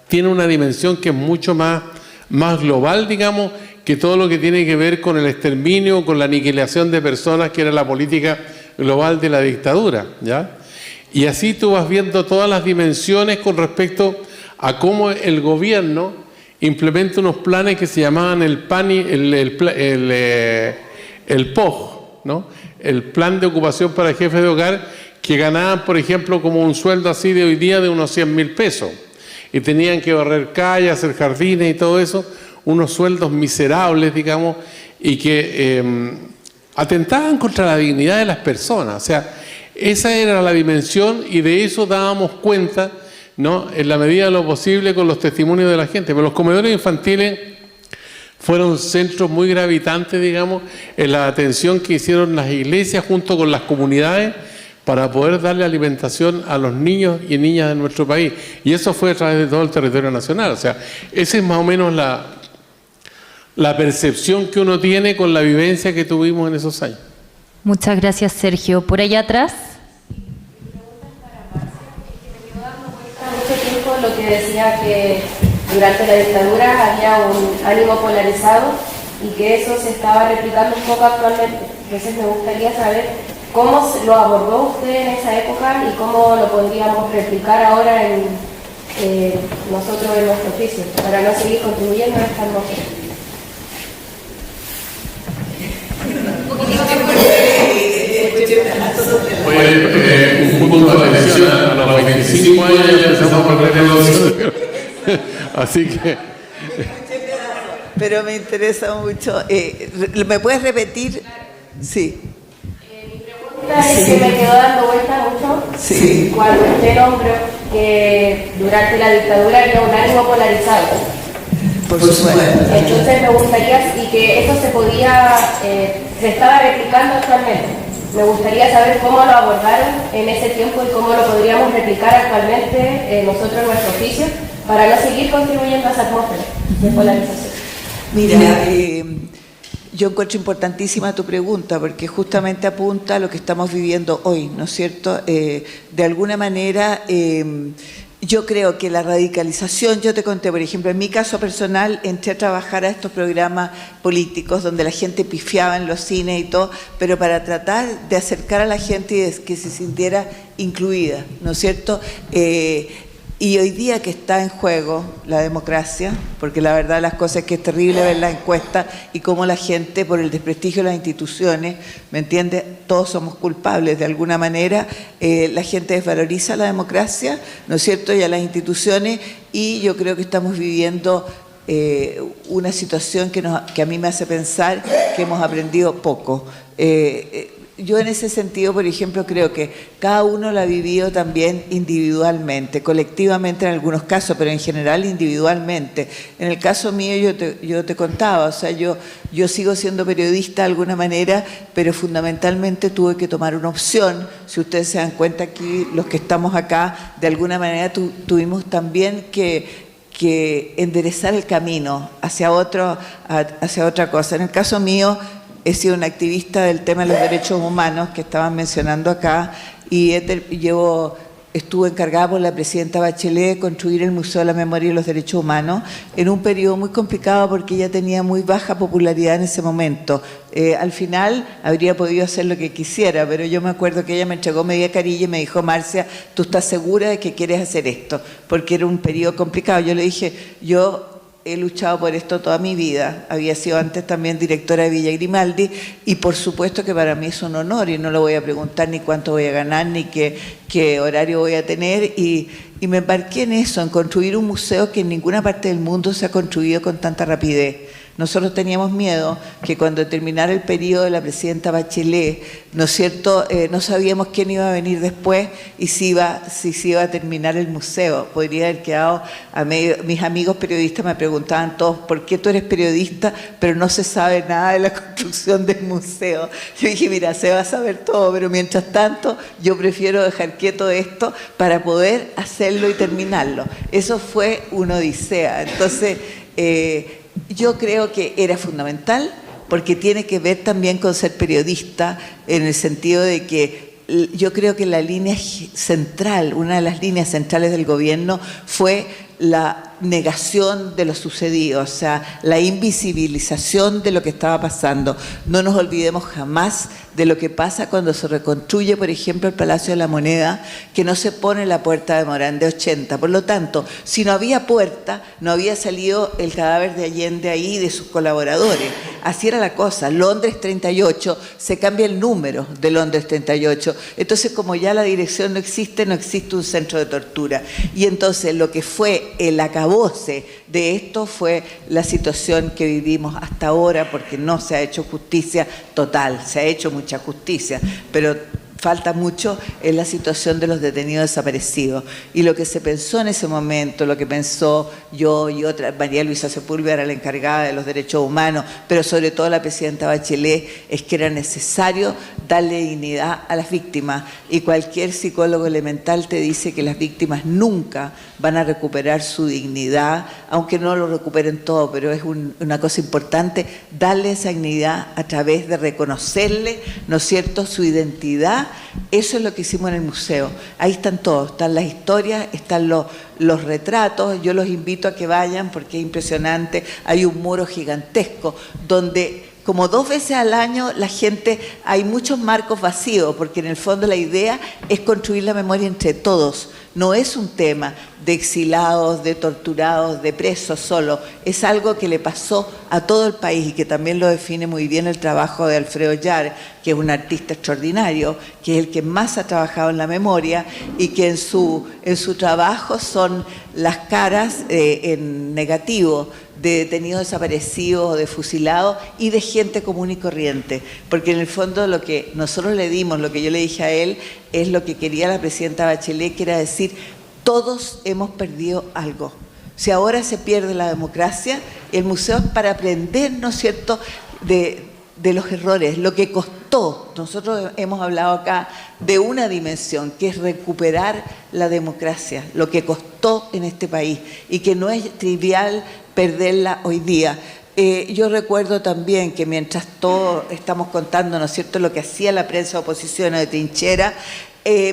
tienen una dimensión que es mucho más global, digamos, que todo lo que tiene que ver con el exterminio, con la aniquilación de personas, que era la política global de la dictadura, ¿ya? Y así tú vas viendo todas las dimensiones con respecto a cómo el gobierno implementa unos planes que se llamaban el POG, ¿no?, el Plan de Ocupación para Jefes de Hogar, que ganaban, por ejemplo, como un sueldo así de hoy día de unos 100.000 pesos. Y tenían que barrer calles, hacer jardines y todo eso, unos sueldos miserables, digamos, y que atentaban contra la dignidad de las personas. O sea, esa era la dimensión, y de eso dábamos cuenta, ¿no?, en la medida de lo posible con los testimonios de la gente. Pero los comedores infantiles fueron centros muy gravitantes, digamos, en la atención que hicieron las iglesias junto con las comunidades para poder darle alimentación a los niños y niñas de nuestro país. Y eso fue a través de todo el territorio nacional. O sea, esa es más o menos la percepción que uno tiene con la vivencia que tuvimos en esos años. Muchas gracias, Sergio. Por allá atrás. Mucho tiempo lo que decía que durante la dictadura había un ánimo polarizado y que eso se estaba replicando un poco actualmente. Entonces me gustaría saber cómo lo abordó usted en esa época y cómo lo podríamos replicar ahora en nosotros en nuestro oficio, para no seguir contribuyendo a esta atmósfera. Oye, un punto de atención, a los 25 años ya empezamos a perder el así que... Pero me interesa mucho. ¿Me puedes repetir? Sí. Mi pregunta es que me quedó dando vuelta mucho Sí. cuando usted nombró que durante la dictadura había un ánimo polarizado. Por supuesto. Entonces me gustaría, y que eso se estaba replicando actualmente. Me gustaría saber cómo lo abordaron en ese tiempo y cómo lo podríamos replicar actualmente nosotros en nuestro oficio para no seguir contribuyendo a esa atmósfera de polarización. Mira, yo encuentro importantísima tu pregunta porque justamente apunta a lo que estamos viviendo hoy, ¿no es cierto? De alguna manera, yo creo que la radicalización, yo te conté, por ejemplo, en mi caso personal, entré a trabajar a estos programas políticos donde la gente pifiaba en los cines y todo, pero para tratar de acercar a la gente y que se sintiera incluida, ¿no es cierto? Y hoy día que está en juego la democracia, porque la verdad las cosas es que es terrible ver las encuestas y cómo la gente, por el desprestigio de las instituciones, ¿me entiendes? Todos somos culpables de alguna manera, la gente desvaloriza la democracia, ¿no es cierto?, y a las instituciones, y yo creo que estamos viviendo una situación que a mí me hace pensar que hemos aprendido poco. Yo en ese sentido, por ejemplo, creo que cada uno lo ha vivido también individualmente, colectivamente en algunos casos, pero en general individualmente. En el caso mío yo te contaba, o sea, yo sigo siendo periodista de alguna manera, pero fundamentalmente tuve que tomar una opción. Si ustedes se dan cuenta aquí, los que estamos acá, de alguna manera tuvimos también que enderezar el camino hacia otra cosa. En el caso mío, he sido una activista del tema de los derechos humanos que estaban mencionando acá y estuve encargada por la presidenta Bachelet de construir el Museo de la Memoria y los Derechos Humanos en un periodo muy complicado porque ella tenía muy baja popularidad en ese momento. Al final habría podido hacer lo que quisiera, pero yo me acuerdo que ella me entregó media carilla y me dijo: Marcia, ¿tú estás segura de que quieres hacer esto? Porque era un periodo complicado. Yo le dije, yo he luchado por esto toda mi vida, había sido antes también directora de Villa Grimaldi y por supuesto que para mí es un honor y no le voy a preguntar ni cuánto voy a ganar ni qué horario voy a tener y me embarqué en eso, en construir un museo que en ninguna parte del mundo se ha construido con tanta rapidez. Nosotros teníamos miedo que cuando terminara el periodo de la presidenta Bachelet, ¿no es cierto?, no sabíamos quién iba a venir después y si se iba a terminar el museo. Podría haber quedado a medio. Mis amigos periodistas me preguntaban todos, ¿por qué tú eres periodista pero no se sabe nada de la construcción del museo? Yo dije, mira, se va a saber todo, pero mientras tanto yo prefiero dejar quieto esto para poder hacerlo y terminarlo. Eso fue una odisea. Entonces, yo creo que era fundamental porque tiene que ver también con ser periodista en el sentido de que yo creo que la línea central, una de las líneas centrales del gobierno fue la negación de lo sucedido, o sea, la invisibilización de lo que estaba pasando. No nos olvidemos jamás de lo que pasa cuando se reconstruye, por ejemplo, el Palacio de la Moneda, que no se pone la puerta de Morán de 80. Por lo tanto, si no había puerta, no había salido el cadáver de Allende ahí y de sus colaboradores. Así era la cosa. Londres 38, se cambia el número de Londres 38. Entonces, como ya la dirección no existe un centro de tortura. Y entonces lo que fue el acabose de esto fue la situación que vivimos hasta ahora, porque no se ha hecho justicia total, se ha hecho mucha justicia, pero falta mucho en la situación de los detenidos desaparecidos. Y lo que se pensó en ese momento, lo que pensó yo y otra, María Luisa Sepúlveda era la encargada de los derechos humanos, pero sobre todo la presidenta Bachelet, es que era necesario darle dignidad a las víctimas. Y cualquier psicólogo elemental te dice que las víctimas nunca van a recuperar su dignidad, aunque no lo recuperen todo, pero es una cosa importante, darle esa dignidad a través de reconocerle, ¿no es cierto?, su identidad Eso es lo que hicimos en el museo. Ahí están todos, están las historias, están los retratos. Yo los invito a que vayan porque es impresionante. Hay un muro gigantesco donde, como 2 veces al año, la gente, hay muchos marcos vacíos, porque en el fondo la idea es construir la memoria entre todos. No es un tema de exilados, de torturados, de presos solo. Es algo que le pasó a todo el país y que también lo define muy bien el trabajo de Alfredo Yar, que es un artista extraordinario, que es el que más ha trabajado en la memoria y que en su trabajo son las caras en negativo de detenidos desaparecidos o de fusilados y de gente común y corriente. Porque en el fondo lo que nosotros le dimos, lo que yo le dije a él, es lo que quería la presidenta Bachelet, que era decir, todos hemos perdido algo. Si ahora se pierde la democracia, el museo es para aprender, ¿no es cierto?, de los errores, lo que costó. Nosotros hemos hablado acá de una dimensión, que es recuperar la democracia, lo que costó en este país y que no es trivial perderla hoy día. Yo recuerdo también que mientras todos estamos contando, ¿no es cierto?, lo que hacía la prensa de oposición o de trinchera,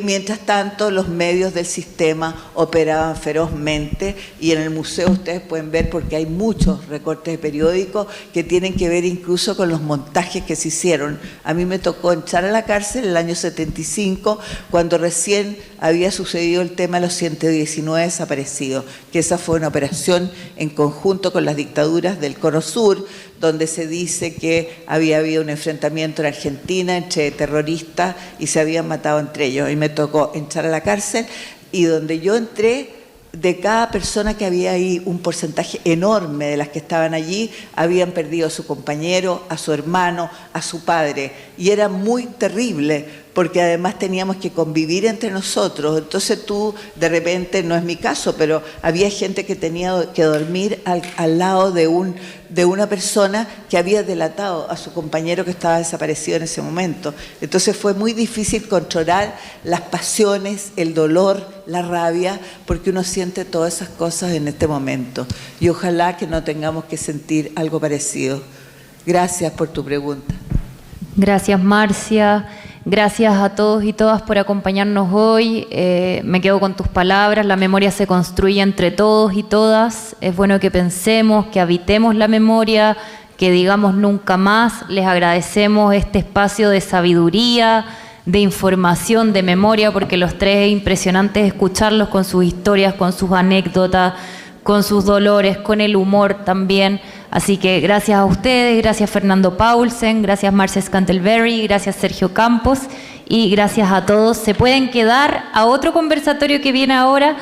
mientras tanto los medios del sistema operaban ferozmente y en el museo ustedes pueden ver, porque hay muchos recortes de periódicos que tienen que ver incluso con los montajes que se hicieron. A mí me tocó entrar a la cárcel en el año 75, cuando recién había sucedido el tema de los 119 desaparecidos, que esa fue una operación en conjunto con las dictaduras del Cono Sur, donde se dice que había habido un enfrentamiento en Argentina entre terroristas y se habían matado entre ellos. Y me tocó entrar a la cárcel y donde yo entré, de cada persona que había ahí, un porcentaje enorme de las que estaban allí habían perdido a su compañero, a su hermano, a su padre. Y era muy terrible, porque además teníamos que convivir entre nosotros. Entonces tú, de repente, no es mi caso, pero había gente que tenía que dormir al lado de una persona que había delatado a su compañero que estaba desaparecido en ese momento. Entonces fue muy difícil controlar las pasiones, el dolor, la rabia, porque uno siente todas esas cosas en este momento. Y ojalá que no tengamos que sentir algo parecido. Gracias por tu pregunta. Gracias, Marcia. Gracias a todos y todas por acompañarnos hoy. Me quedo con tus palabras. La memoria se construye entre todos y todas. Es bueno que pensemos, que habitemos la memoria, que digamos nunca más. Les agradecemos este espacio de sabiduría, de información, de memoria, porque los tres es impresionante escucharlos con sus historias, con sus anécdotas, con sus dolores, con el humor también. Así que gracias a ustedes, gracias Fernando Paulsen, gracias Marcia Scantlebury, gracias Sergio Campos y gracias a todos. Se pueden quedar a otro conversatorio que viene ahora,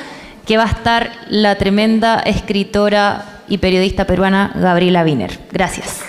que va a estar la tremenda escritora y periodista peruana Gabriela Wiener. Gracias.